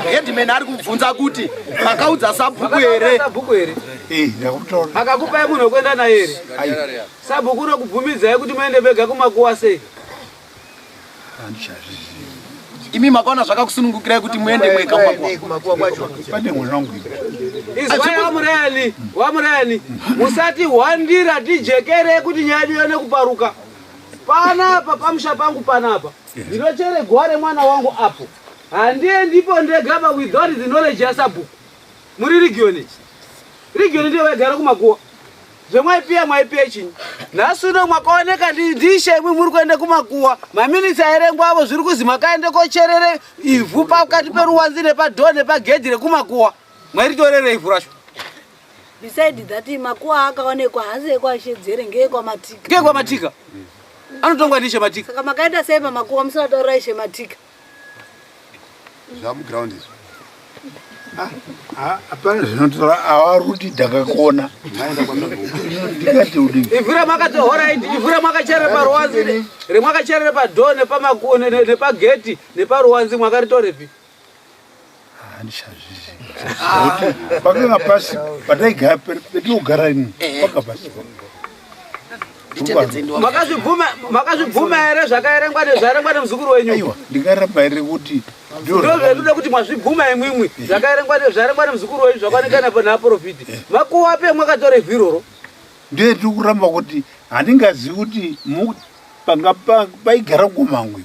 headman ari kubvunza kuti makaudza sabhuku here? Sabhuku here? Ndakutaura. Akakupai munhu wekuenda naye here? Sabhuku unokubvumidzai kuti muende bega kumakuwa sei? Imi makaona zvakakusunungukirai kuti muende mwega kumakuwa kwacho? Pane mwana wangu. Izwa wamurayani, musati hwandira tijekere kuti nyaya ione kuparuka. Panapa pamusha pangu panapa. Ndinochere gware mwana wangu apo. Handiendi ndega without the knowledge yasabhuku. Muri region. Region ndiyo wegara kumakuwa. Zvemwaipia chinyi. Nasuno mwakaoneka ndishemwe muri kuenda kumakuwa. Maminitsi aerengo avo zviri kuzi makaende kocherere ivhu pakati peruwanzi nepadhoo nepagedhi rekumakuwa. Mwaritorere ivhu racho. Beside that makuwa akaonekwa hasi ekwashedzere ngeekwamatika. Ngeekwamatika? Anotongwa ndishe matika. Saka makaenda sei pamakuwa musataurira ishe matika? Zvamuground izvo. Apana zvinotora awaruti ndakakona. Ndikati udini. Ivhura makatohora iti, ivhura makacherere paruwanzi, remwakacherere padhoo nepamakuwa nepageti neparuwanzi mwakaritorepi? Handishazvizi. Pakanga pasi, pataigara petinogara ini, paka pasi. Makazvibvuma here zvakaerengwa nezvarengwa nemuzukuru wenyu? Aiwa, ndikaramba here kuti ndozveduda kuti mwazvibvuma imwimwi zvakaerengwa nezvarengwa nemuzukuru wenyu zvakaonekana naprofiti. Makuwa pe mwakatore vhiroro? Ndiye tiri kuramba kuti handingazivi kuti panga paigara ngomangwe.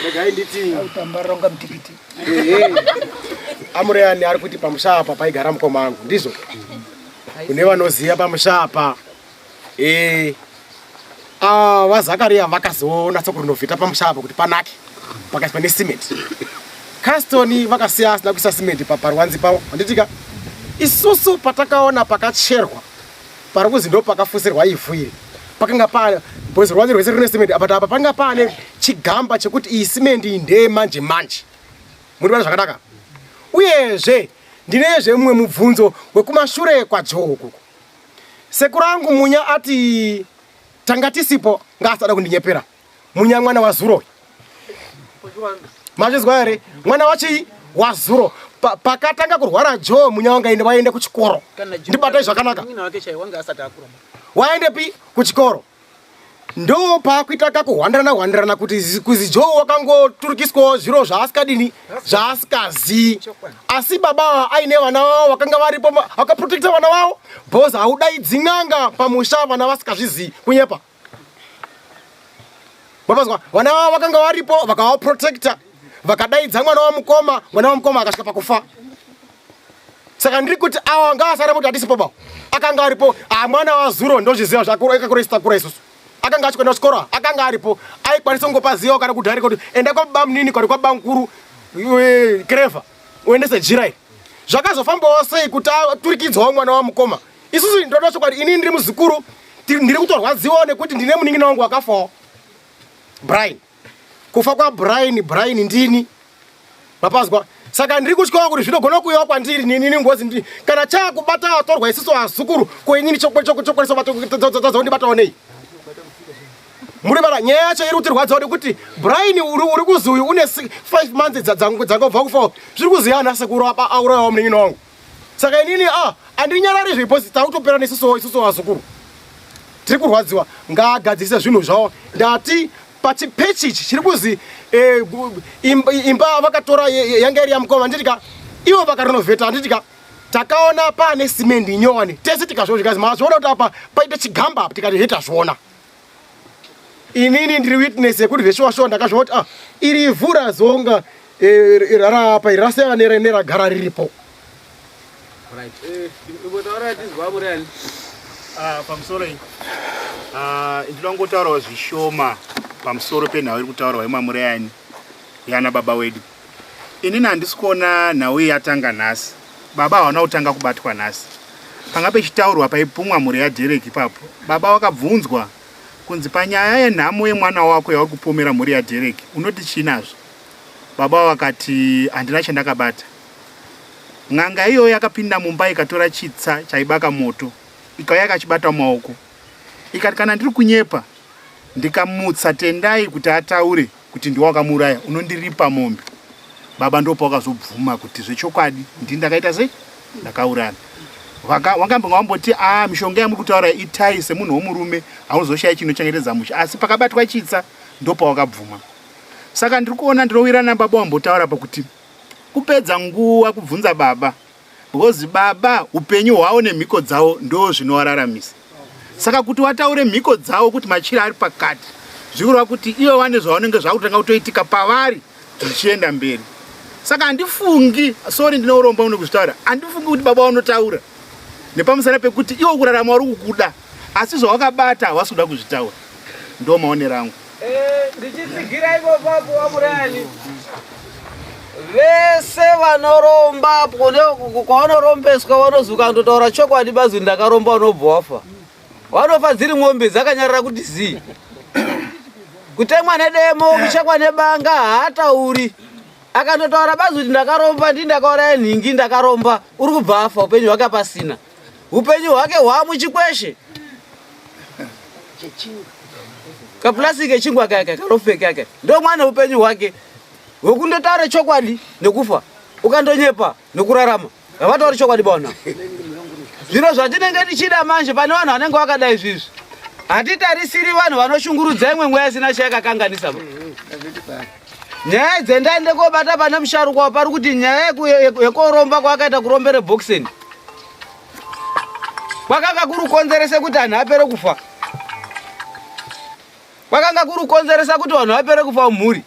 Regai nditi utambaronga mtikiti. Amurayani ari kuti pamusha apa paigara mukoma wangu ndizvo. Kune vanoziva pamusha apa. Vazakaria vakazoona sokurindovhita pamusha apa kuti panake pakaiswa nesimenti. Castoni vakasiya asina kuisa simenti paruwanzi pavo. Handitika isusu patakaona pakacherwa pari kuzi ndo pakafusirwa ivhu iri. Pakanga pane bhozi ruwanzi rwese rine simenti apa pakanga pane chigamba chekuti iyi simenti ndeye manje manje. Muri vana zvakanaka. Uyezve ndinezve mumwe mubvunzo wekumashure kwaJogo. Sekuru angu Munya ati tanga tisipo ngasada kundinyepera. Munya mwana wa Zuro. Machizwa here mwana wachi wa Zuro. Pakatanga kurwara Joe Munya wanga ende waende kuchikoro. Ndibata zvakanaka. Waende pi kuchikoro. Ndo pakuitaka kuhwandirana kuti kuzi Joe wakangoturikiswa zviro zvaasikadini zvaasikazii. Asi baba aine vana vavo vakanga varipo akaprotekta vana vavo. Bhoza haudaidzi n'anga pamusha vana vasikazvizii kunyepa. Babazwa vana vavo vakanga varipo vakavaprotekta vakadaidza mwana wamukoma akasvika pakufa. Saka ndiri kuti awa ngaasara kuti hatisi baba. Akanga aripo mwana wa Zuro ndozviziva zvakakuresta kura isusu. Akanga achikoenda kuchikora akanga aripo aikwanisa kungopa zivo kana kudharika kuti enda kwababa munini kana kwababa mukuru Kreva uendese jira iri. Zvakazofambawo sei kuti aturikidzwawo mwana wamukoma. Isusu ndoda chokwadi ini ndiri muzukuru ndiri kutorwadziwa nekuti ndine munin'ina wangu wakafawo. Brian. Kufa kwa Brian ndini. Mapazwa. Saka ndiri kuchikora kuti zvinogona kuyiwa kwandiri nini ngozi ndiri. Kana chakubata atorwa isusu azukuru kwenyini chokweso batondibatawo nei. Muri bara nyaya yacho iri kutirwadza kuti Brian uri kuzi uyu une 5 months dzangobva kufa. Zviri kuziyana sekuru apa aurayawo munin'ina wangu. Saka inini andinyarari zviposita autopera nesusu vazukuru. Tiri kurwadziwa ngaagadzise zvinhu zvavo. Ndati pachipechi chiri kuzi imba vakatora yanga iri yamukoma nditika ivo vakarenovheta nditika takaona pane simendi nyowani tese tikazviona tikazi mazviona kuti apa paite chigamba apa tikati hetazviona. Inini ndiri witness yekuti veshuwa ndakazviona kuti iri ivhu razonga rara apa iraseva neragara riripo. Pamusoro ndinongotaurawo zvishoma pamusoro penhau iri kutaurwa iMamurayani yana baba wedu. Inini handisi kuona nhau iyi yatanga nhasi. Baba hawana kutanga kubatwa nhasi. Panga pechitaurwa paipumwa mhuri yaDerek ipapo, baba wakabvunzwa kunzi panyaya yenhamo yemwana wako yauri kupomera mhuri yaDerek unoti chinazvo. Baba wakati handina chandakabata. N'anga iyoyo yakapinda mumba ikatora chitsa chaibaka moto ikauya yakachibata maoko. Ikati kana ndiri kunyepa ndikamutsa tendai kuti ataure kuti ndiwe wakamuraya unondiripa mombe. Baba ndopa wakazobvuma kuti zvechokwadi ndini ndakaita sei ndakauraya. Wakamba wamboti mishonga yamuri kutaura itai semunhu womurume hauzoshaya chinochengetedza musha, asi pakabatwa chitsa ndopa wakabvuma. Saka ndiri kuona ndinowirana baba wambotaura pakuti kupedza nguwa kubvunza baba, because baba upenyu hwavo nemhiko dzavo ndo zvinovararamisa. Saka kuti wataure mhiko dzavo kuti machira ari pakati zvikureva kuti ivo vane zvavanenge zvakutanga kutoitika pavari zvichienda mberi. Saka handifungi, sorry ndinouromba unokuzvitaura, handifungi kuti baba vanotaura nepamusana pekuti ivo kurarama vari kukuda asi zvawakabata havasi kuda kuzvitaura. Ndo maonero angu. Ndichitsigira ipapo Wamurayani, vese vanoromba kwavanorombeswa vanozuka ndotaura chokwadi bazi ndakaromba unobva wafa. Wanofa dziri ng'ombe dzakanyarara kuti zii. Kutemwa nedemo kuchekwa nebanga haatauri. Akandotaura bazi kuti ndakaromba ndindakauraya nhingi ndakaromba uri kubva afa upenyu hwake pasina. Upenyu hwake hwamuchikweshe. Kaplasike chingwa kake karofeke kake. Ndo mwana upenyu hwake. Wekundotaura chokwadi nekufa. Ukandonyepa nekurarama. Havatauri chokwadi bwana. Zviro zvatinenge tichida manje pane vanhu vanenge vakadai izvizvi. Hatitarisiri vanhu vanoshungurudza imwe mweya isina chayakakanganisa. Nyaya dzendaende kobata pane musharukwa pari kuti nyaya yekoromba kwakaita kurombere boxeni. Kwakanga kuri konzerese kuti vanhu vapere kufa. Kwakanga kuri konzeresa kuti vanhu vapere kufa mumhuri.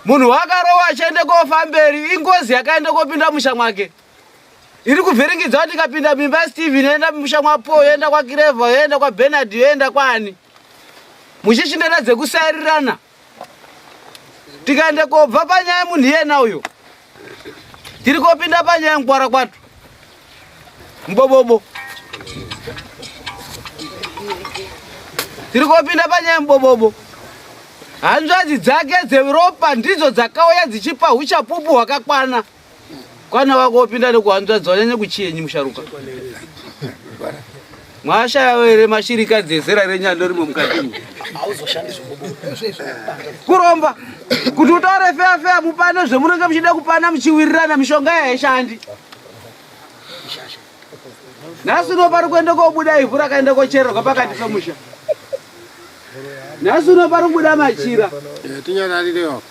Munhu wakarowa achiende kofa mberi, ingozi yakaende kopinda musha mwake. Iri kuvhiringidza kuti ikapinda mimba yaSteven yoenda musha mwapo, yoenda kwaKireva, yoenda kwaBernard, yoenda kwaani. Muchichinena dzekusairirana. Tikaende kobva panyaya yemunhu iyena uyo. Tiri kopinda panyaya yemugwara kwatu. Mubobobo. Tiri kopinda panyaya mubobobo. Hanzvadzi dzake dzeropa ndidzo dzakauya dzichipa uchapupu hwakakwana. Kwana wako opinda nekuhanzvadzi wanyanya kuchienyi musharuka. Mwashaya ere mashirika dzezera renyando rimwe mukati umu. Kuromba. Kuti utaure feya mupane zvemunenge muchida kupana muchiwirirana mishonga haishandi. Nhasi unopari kuenda kobuda ivhu rakaenda kochererwa pakati pemusha. Nhasi unopari kubuda machira. Tinyararirewo.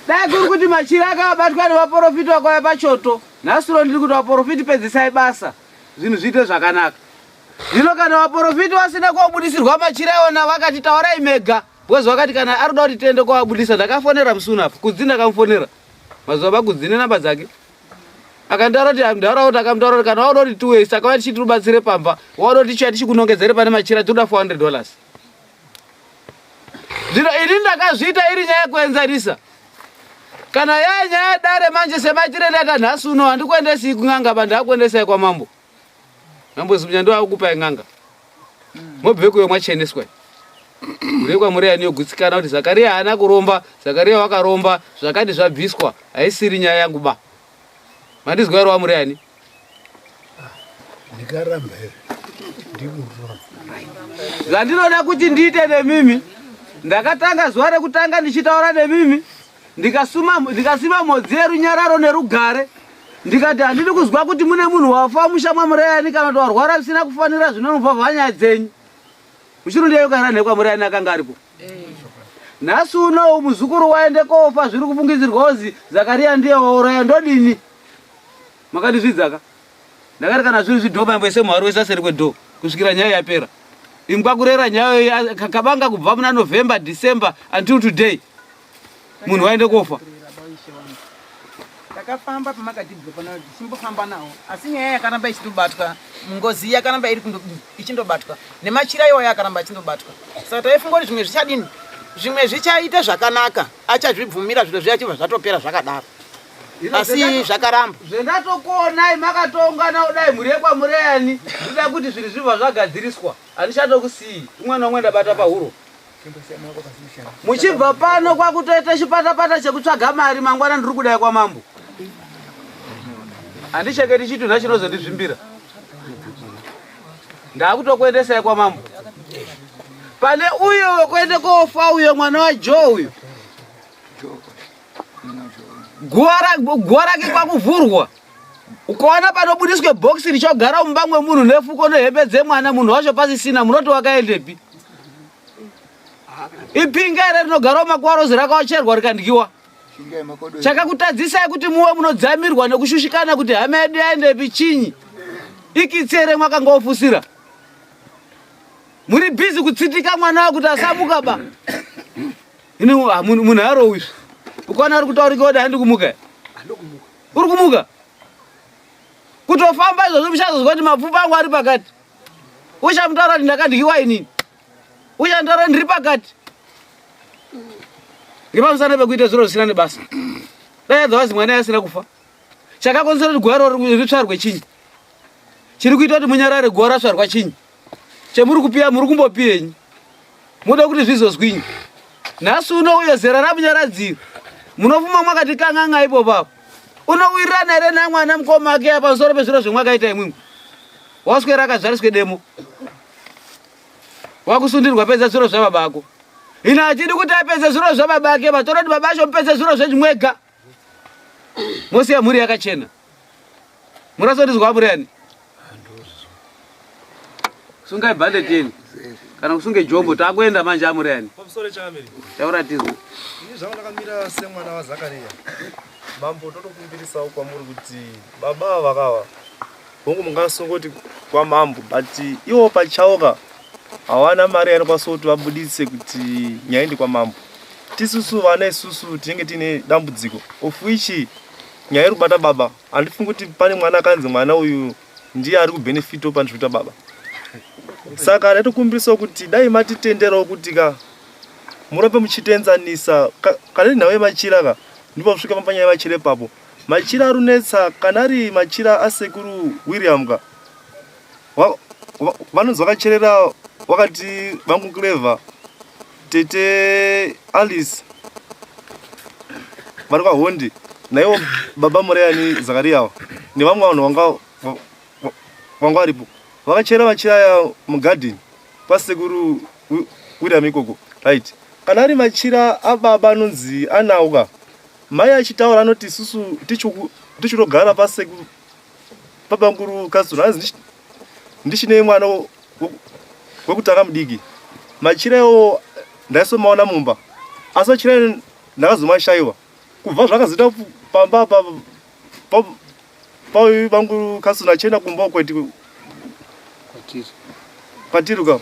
Dai kuri kuti machira akabatwa nevaprofiti vakauya pachoto. Nhasi ndiri kuti vaprofiti pedzisai basa. Zvinhu zviite zvakanaka. Zvino kana vaprofiti vasina kobudisirwa machira iwona vakati taurai mega. Bwezi vakati kana arida kuti tiende koabudisa ndakafonera musuna apo. Kudzi ndakamufonera. Mazuva pakudzine namba dzake. Akandaura kuti amundaraunda akamutaura kuti kana wauda kuti tiwe saka vati chitirubatsire pamba. Wauda kuti chiya tichikunongedzere pane machira toda $400. Zvino ini ndakazviita iri nyaya yekuenzanisa. Kana yaya nyaya dare manje semachira ndata nhasi uno handikuendesi kun'anga banda akuendesai kwamambo. Mambo zimunyando akupai ng'anga. Mobve kuyo mwacheneswa. Murekwa Murayani yogutsikana kuti Zakaria haana kuromba, Zakaria wakaromba, zvakati zvabviswa, haisiri nyaya yangu ba. Mandizwa ero Wamurayani. Ndikaramba here. Ndimurora. Zvandinoda kuti ndiite nemimi. Ndakatanga zuva rekutanga ndichitaura nemimi. Ndikasima modzi yerunyararo nerugare. Ndikati handidi kuzwa kuti mune munhu wafa musha mwaMurayani kana kuti warwara zvisina kufanira zvinonobva nyaya dzenyu. Muchirundi Rakaonekwa Murayani akanga aripo. Nhasi uno muzukuru waende kofa zviri kufungidzirwa kuzi Zakaria ndiye wauraya ndodini. Makandizvidzaka. Ndakati kana zviri zvidhoma mbese mwari wese aseri kwedho kusvikira nyaya yapera. Imkwakurera nyaya kakabanga kubva muna November, December until today. Munhu waende kofa. Takafamba pamakatibva pana simbofamba nawo. Asi nyaya yakaramba ichitobatwa. Ngozi yakaramba iri ichindobatwa. Nemachira iwayo yakaramba achindobatwa. Saka taifunga kuti zvimwe zvichadini? Zvimwe zvichaita zvakanaka. Achazvibvumira zviro zvachibva zvatopera zvakadaro. Asi zvakaramba. Zvendatokona makatongana kudai muri yekwamureyani. Ndida kuti zviri zvibva zvagadziriswa. Handichatokusii. Umwe naumwe ndabata pahuro. Muchibva pano kwakutoita chipatapata chekutsvaga mari mangwana ndiri kudai kwamambo. Handicheketi chitu nachinozondizvimbira. Ndakutokuendesai kwamambo. Pane uyo wekuende kofa uyo mwana wa Joe uyo. Guwa rake kwakuvhurwa. Ukaona panobudiswe box richogara mumba mwemunhu nefuko nehembe dzemwana munhu wacho pasisina munoti wakaendepi? Ipinga ere rinogara mumakwarozi rakacherwa rikandyiwa. Chakakutadzisai kuti muwe munodzamirwa nekushushikana kuti hama yedu yaendepi chinyi. Ikitsere mwakangofusira. Muri busy kutsitika mwana wakuti asamuka ba. Ini munhu arowi. Ukaona ari kutaurika kuti handi kumuka. Uri kumuka. Kutofamba izvozvo muchazozwa kuti mapfupa angu ari pakati. Uchamutaura kuti ndakandyiwa inini. Uchantaura ndiri pakati. Ngepamusana pekuita zviro zvisina nebasa. Dai dzavazi mwana asina kufa. Chakakonzera kuti guwa ritsvarwe chinyi. Chiri kuita kuti munyarare guwa ratsvarwa chinyi. Chemuri kupiya muri kumbopiyenyi. Muda kuti zvizozwinyi. Nhasi unouya zera ramunyaradziro. Munofuma mwakati kang'anga ipo papo. Unowirirana ere namwana mukoma ake pamusoro pezviro zvemwakaita imwimwe. Waswera akazvariswe demo. Wakusundirwa pedza zviro zvababa ako. Ina achidi kuti apedze zviro zvababa ake vatoroti baba acho mupedze zviro zvechimwega. Mosiya mhuri yakachena. Murasondizwa muriyani. Sungai bandeteni. Kana kusunge jombo takuenda manje amuriyani. Pamusoro chamiri. Tauratizwa. Ini zvakandakamira semwana waZakaria. Mambo totokumbirisawo kwamuri kuti baba vakawa. Hongu mungasongoti kwa mambo but iwo pachaoka hawana mari yanokwanisa kuti vabudise kuti nyaya ndi kwa mambo. Tisusu vana isusu tinenge tine dambudziko of which nyaya iri kubata baba. Handifungi kuti pane mwana akanzi mwana uyu ndiye ari kubenefito panzvita baba. Saka ndatokumbirisawo kuti dai matitenderawo kuti murambe muchitenzanisa kana nawe machira ndipo kusvika panyaya machira papo. Machira arunetsa kana ari machira asekuru William vanonzi vakacherera wakati vangu Clever tete Alice vari kwahondi naiwo baba mureyani Zakaria nevamwe vanhu vanga varipo vakachera machira ya mugarden pasekuru William ikoko right. Kana ari machira ababa anonzi anauka mai achitaura anoti isusu tichitogara pasekuru papanguru kazura anzi ndichine mwana wekutanga mudiki. Machira iwo ndaisomaona Mumba asi machira ndakazomashayiwa kubva zvakazita pamba pavanguru kasuna achienda kumba kwatiruka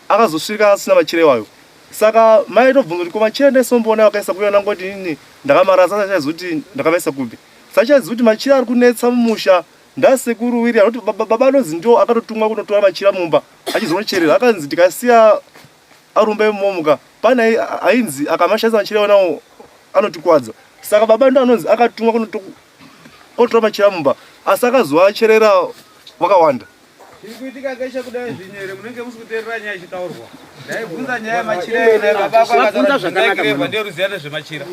akazosvika asina machira iwayo. Saka mai tobvunza kuti machira ndaisomboona wakaisa kuya nangoti ini ndakamarasa sachaziva ndakamaisa kupi. Sachaziva kuti machira ari kunetsa mumusha ndasekuru William kuti baba anonzi ndio akatotumwa kunotora machira Mumba achizocherera akanzi tikasiya arumbe momuka pane ainzi akamashaisa machira onawo anotikwadza. Saka baba ndo anonzi akatumwa kunotora machira Mumba asi akazoacherera wakawanda. Kuitika keshe kudai zvinyere munenge musikuteerera nyaya ichitaurwa. Ndaibvunza nyaya machira ine baba kwakazara zvakanaka ndio ruziano zvemachira.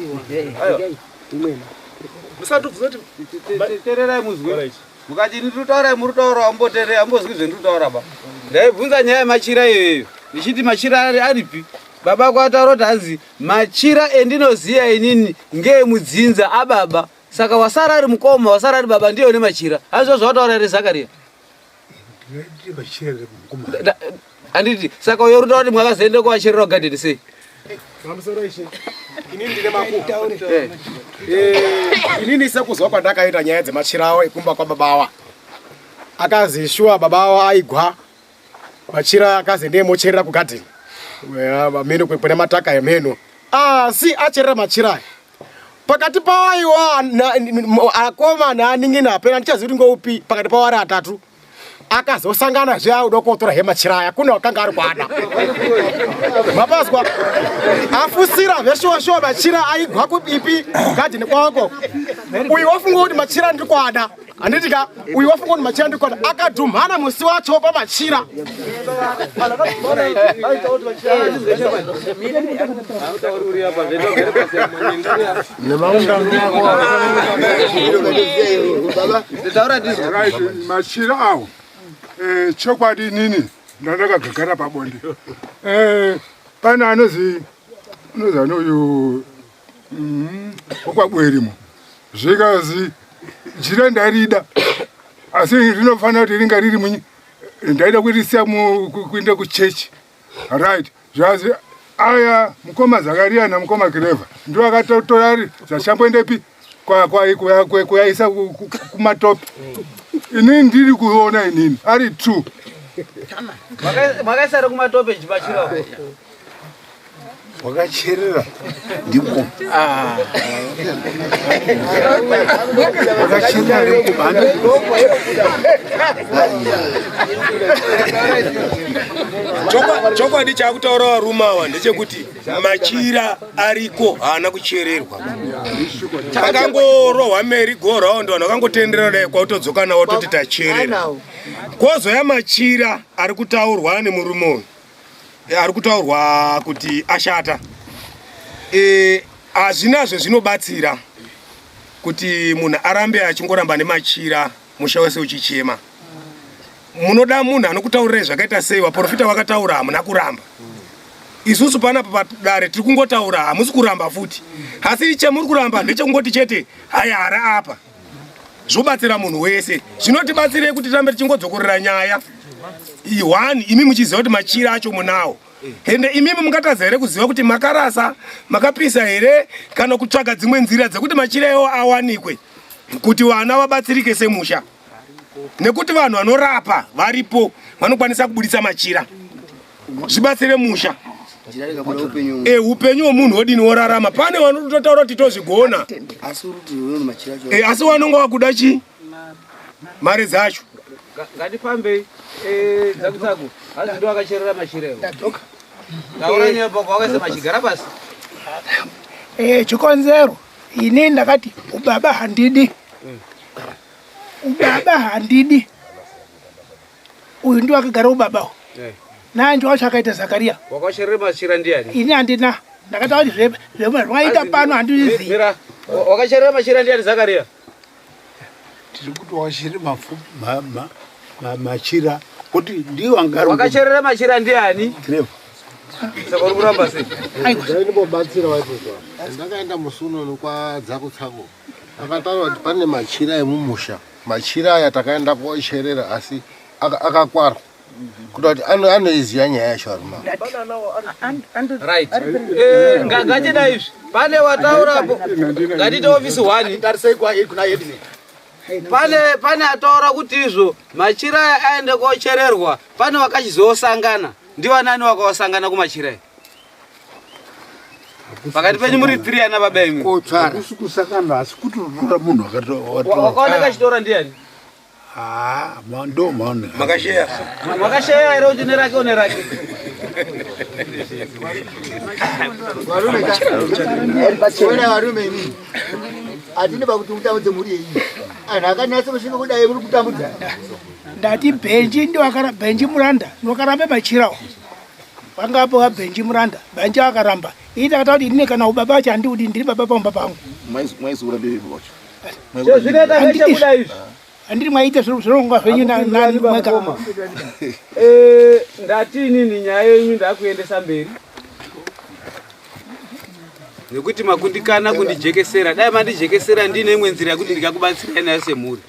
Musatubvunza kuti teererai muzwe. Mukati ndinotaura murutaura amboteerera ambozwi zvendinotaura ba. Ndaibvunza nyaya machira iyoyo. Ndichiti machira aripi? Baba kwataura kuti hanzi machira endinoziya inini ngeemudzinza ababa. Saka wasara ari mukoma wasara ari baba ndiyo nemachira. Hazvo zvataura ere Zakaria? Anditi saka uyo ruta kuti mwakazoende kuvacherera garden sei? Mamusoro ishe. Inini ndine makuva. inini sekuzwa kwandakaita nyaya dzemachirawo ekumba kwababawa akazishuwa babawa aigwa machira akazi ndiye mocherera kugadhini meno kwene mataka emeno asi acherera machira pakati pawaiwa akomana aning'ina apena ndichazivi kuti ngoupi pakati pawari atatu akazosangana zvauda kotora hemachiraya kune wakanga ari kwana mapazwa afusira veshuwa machira aigwa kuipi gadhini kwako uyu wafunga kuti machira ndiri kwada handitika uyu wafunga kuti machira ndiri kwada akadhumhana musi wacho pamachira machira awo chokwadi nini ndandakagara pabonde pane anozi uyu okwabwerimo zvikazi jira ndarida asi rinofanira kuti ringa riri ndaida kurisiya kuenda kuchechi right zvazi aya mukoma Zakaria namukoma Kireva ndio akatotora zvachamboendepi kuyaisa kumatopi inini ndiri kuona inini ari true makaisara kumatope chipachirawo wakacherera ndiko wakacherera kubana chokwadi chakutaura varume ava ndechekuti machira ariko haana kuchererwa akangorohwa meri go-round vanhu vakangotenderera dai kwautodzoka nawo toti tacherera kozoya machira ari kutaurwa nemurume uyu ari kutaurwa kuti ashata hazvinazvo zvinobatsira kuti munhu arambe achingoramba nemachira musha wese uchichema munoda munhu anokutaurirai zvakaita sei vaprofita vakataura hamuna kuramba isusu panapa padare tiri kungotaura hamusi kuramba futi asi chemuri kuramba ndechekungoti chete hayara apa zvobatsira munhu wese zvinotibatsirei kuti tirambe tichingodzokorera nyaya one imi muchiziva kuti machira acho munawo ende imimi mungatadza here kuziva kuti makarasa makapisa here kana kutsvaga dzimwe nzira dzekuti machira iwo awanikwe kuti vana vabatsirike semusha nekuti vanhu vanorapa varipo vanokwanisa kubudisa machira zvibatsire musha upenyu hwemunhu hodini worarama pane vanototaura kuti tozvigona asi vanonga vakuda chi mari dzacho ngatipambei dzakutsaku hazi ndo akacherera machira iwo taura nyepa kwakaisa machigara pasi chikonzero ini ndakati ubaba handidi uyu ndio akagara ubabawo nanje wacho akaita Zakaria wakacherera machira ndiani ini handina ndakataura kuti zvaita pano handizvizivi wakacherera machira ndiani Zakaria tiri kuti wakacherera machira kuti ndiwo angari wakacherera machira ndiani Kireva saka uri kuramba sei ndinobatsira waitozva ndakaenda musununu kwa Dzakutsako akataura kuti pane machira emumusha machira aya takaenda kocherera asi akakwara kuda kuti anoiziva nyaya yacho aruma right ngachida izvi pane wataurapo ngatite ofisi 1 pane ataura kuti izvo machira aya aende kochererwa pane wakachizosangana ndivanani wakawasangana kumachira pakati penyu muri 3 ana baba imwe akusi kusangana asi kuti unotora munhu wakaoneka achitora ndiani ndo maona makasheya here kuti nerake unerake varume ini hatine pakuti mutambudze muri yenyu anhu akanatsa mushinga kudai muri kutambudza ndati bhenji bhenji muranda nokarambe machirawo vangapo vabhenji muranda bhenji akaramba ii takata kuti inine kana ubaba vacho handiudi ndiri baba pamba pangu mwaizura bebi vacho zvinoita ngechakuda izvi handiri mwaite zvironga zvenyu mwega ndati inini nyaya yenyu ndakuendesa mberi nekuti makundikana kundijekesera dai mandijekesera ndine imwe nzira yekuti ndikakubatsirai nayo semhuri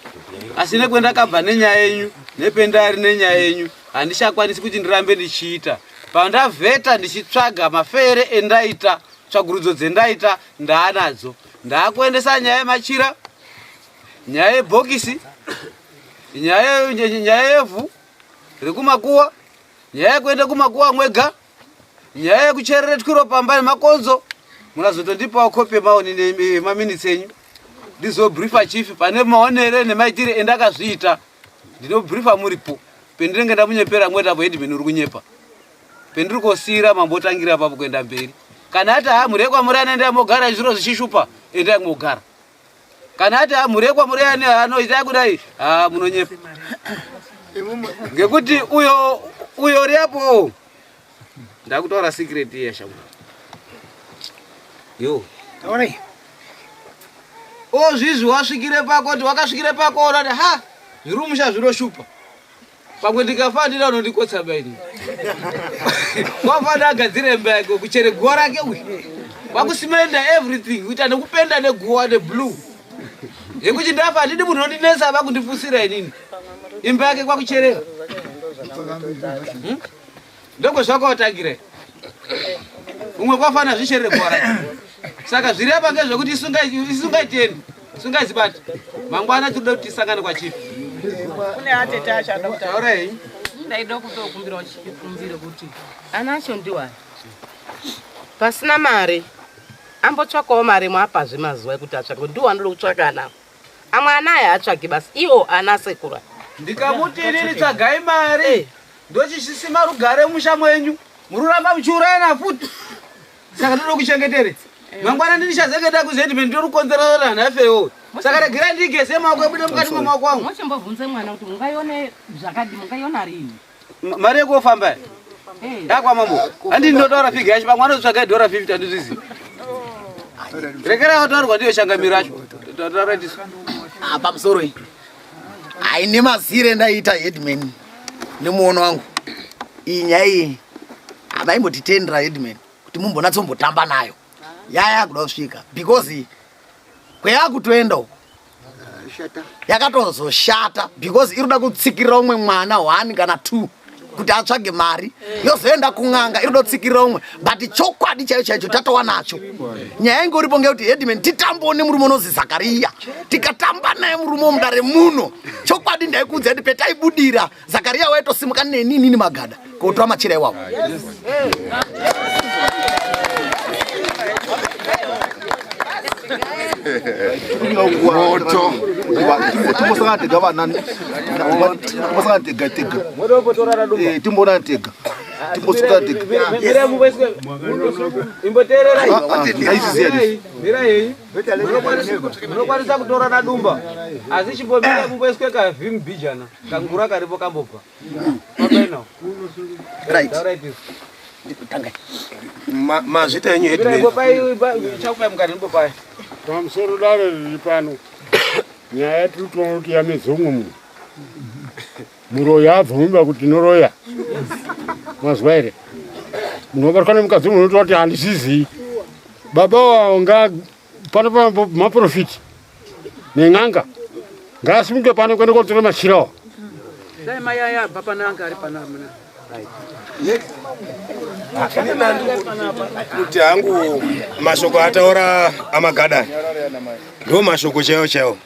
asi nekwendakabva nenyaya yenyu nependari nenyaya yenyu handichakwanisi kuti ndirambe ndichiita pandavheta ndichitsvaga mafere endaita tsvagurudzo dzendaita ndaanadzo ndakuendesa nyaya yemachira, nyaya yebhokisi, nyaya yevhu rekumakuwa, nyaya yekuenda kumakuwa mwega, nyaya yekuchereretkiro pamba nemakonzo. Munazotondipawo kopi yemaoni nemaminitsi enyu ndizobriefa chief pane maonere nemaitire endakazviita. Ndinobriefa muripo pendinenge ndamunyepera mwetapo headman uri kunyepa pendiri kosira mambotangira papo kuenda mberi. Kana ati murekwa muri anoenda mogara zviro zvichishupa endai mogara. Kana ati murekwa muri anoita kudai munonyepa ngekuti uyo riapo ndakutaura secret yeshamu yo tauri zvizvi wasvikire pako kuti wakasvikire pako orati zvirumusha zvinoshupa pamwe ndikafa ndida unondikotsa baini wafana agadzire mba yako kuchere guwa rake uyu wakusimenda everything uita nekupenda neguwa neblue yekuti ndafa handidi munhu nondinesa vakundipusira inini imba yake kwakucherera ndoko zvakaotangira umwe kwafana zvicherere guwa rake. Saka zviri apa ngezvekuti isungaiteni isungazibati mangwana tinoda kuti tisangane kwa chief. Kune atete achada kutaurei ndaida kutokumbira chikumbiro kuti anacho ndiwani pasina mare ambotsvakawo mare mwapa zvemazuva ekuti atsvake ndiwo anoda kutsvaka ana amwe ana aya atsvaki basi iwo ana sekura ndikamuti inini tsvagai mare ndochisisima rugare musha mwenyu mururamba muchiurayana futi saka ndoda kuchengetere mangwana ndinichazengeta kuzedime ndiri kukonzerera nhafewo saka regira ndigese maoko ebude mukati mwemaoko wangu. mochimbobvunze mwana kuti mungaione zvakadi mungaiona rini mari yekufamba yakwamambo handini ndotaura figa yacho pamwe anotsvaga dhora 50 handizvizivi rekerawo taurwa ndiyo shangamiri acho tauratiso pamusoro haine mazire ndaita headman nemuono wangu iyi nyaya iyi havaimbotitendera headman kuti mumbonatsombotamba nayo yaya kuda kusvika because kweyakutoenda yakatozoshata because irikuda kutsikirira umwe mwana 1 kana 2 kuti atsvage mari yozoenda kun'anga irikuda kutsikirira umwe but chokwadi chaicho chaicho tatova nacho. Nyaya inge uripo ngekuti headman titambo nemurume unozi Zakariya tikatamba naye murume womudare muno chokwadi ndaikuudza kuti petaibudira Zakariya waitosimuka nenini magada kotora machira iwawo. moto timbosakatega vanani timbosakatega timbona tega munokwanisa kutora nadumba asi chimbomira mumboiswe kavimbijana kangura karipo kambobva mazvita enyu chakupai mukati nibopai pamusoro dare riri pano nyaya tiri kutoona kuti yamezomwe munhu muroya abvumba kuti noroya mazwa here munhu wabatwa nemukadzi munhu unotaura kuti handizvizii baba wavo pano maprofiti nen'anga ngaasimuke pano kuenda kotora machirawa dai mayaya abva pana anga ari panamuna kuti hangu mashoko ataura amagadani ndo mashoko chaiwo chaiwo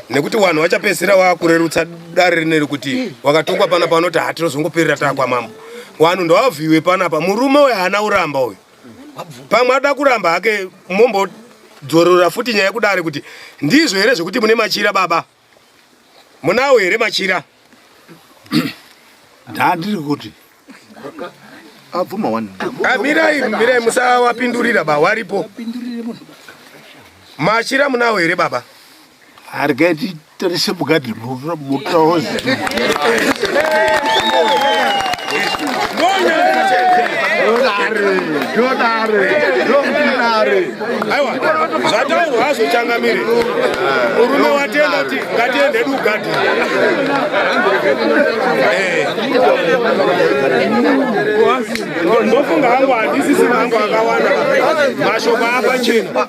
nekuti vanhu vachapedzisira vakurerutsa dare rineri kuti wakatongwa pana panoti hatinozongoperera takwamambo vanhu ndovavhiwe panapa murume uyu haana uramba uyu pamwe ada kuramba hake mombodzorora futi nyaya yekudare kuti ndizvo here zvekuti mune machira baba munawo here machira ndandiri kuti abvuma wani mirai musavapindurira ba waripo machira munawo here baba arikaiti tarise mukati mutaozi aiwa zvataurwa hazvochangamire murume watenda kuti ngatiende dugadi ndofunga hangu handisisina hangu akawanda mashoko apachena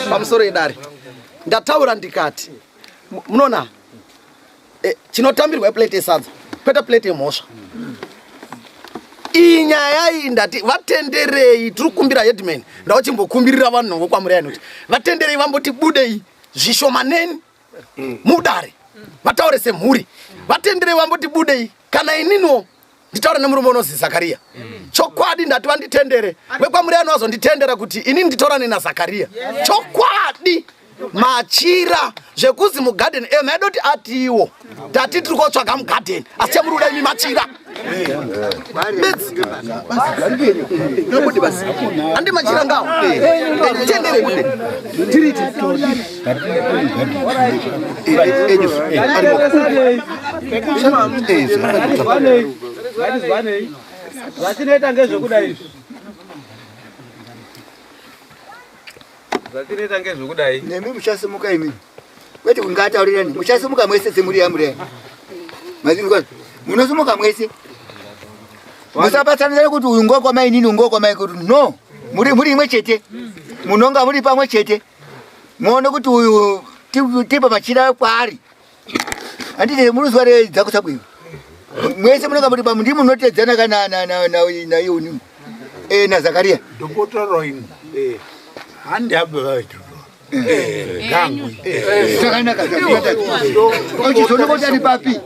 pamusoro idare ndataura ndikati munoona chinotambirwa plate yesadza kwete plate yemhosva iyi nyaya iyi ndati vatenderei, tiri kukumbira headman ndauchimbokumbirira vanhu vokwamurayani kuti vatenderei vamboti budei zvishomaneni mudare vataure semhuri, vatenderei vamboti budei kana ininiwo nditaura nemurume unozi Zakariya. Chokwadi ndati vanditendere, wekwamurayani wazonditendera kuti inini nditaurane naZakariya. Chokwadi machira zvekuzi mugarden emedoti atiwo tati tiri kotsvaga mugarden asi chamuruda imi machira andi machira ngawo tendere tiriti zvatinoita ngezvekudai zvatinoita ngezvekudai nemi muchasimuka imi kwete kungataurirani muchasimuka mwese semuri yamurayani mazini munosimuka mwese musapatsanira kuti uyu ngokwamai inini ungokwamai kuti no muri imwe chete munonga muri pamwe chete muone kuti uyu tipa machira kwaari handiti muruzuva redzakusabwiwa mwese munonga muri pamwe ndi munotedzana kanaiuni naZakariya ndokotaroini handi abe vaitu gangu zvakanaka uchizonokoti ari papi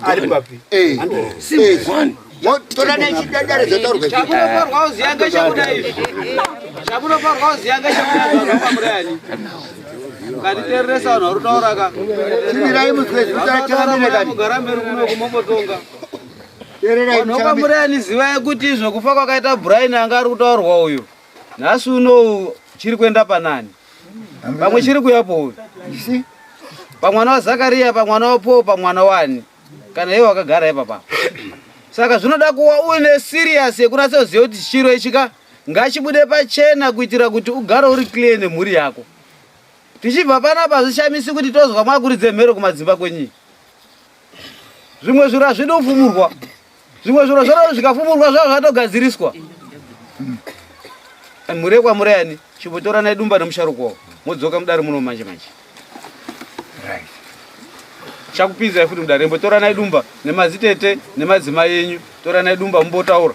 ari papi chamunofarwa uziya ngechekudai chamunofarwa uziya ngechekudai ngatitereresa vanhu vari kutauraka mugara mberi kunoku mombotonga vanhu vakwamurayani zivai kuti zvokufa kwakaita Brian anga ari kutaurwa uyu nhasi uno chiri kuenda panani pamwe chiri kuyapo uyu pamwana waZakariya pamwana waPaul pamwana wani kana iwe wakagara ipapa saka zvinoda kuva uine serious yekunasoziva kuti chiro ichika ngachibude pachena kuitira kuti ugare uri clear nemhuri yako. Tichibva panapa zvichamisi kuti tozwa mwakuridze mhero kumadzimba kwenyu. Zvimwe zviro hazvidi kufumurwa. Zvimwe zviro zvaro zvikafumurwa zvavo zvatogadziriswa. Mhuri yekwamurayani chibotora naidumba nemusharuka wavo modzoka mudare muno manje manje. Chakupinza futi mudare mbotora naidumba nemazitete nemadzimai yenyu tora naidumba mumbotaura.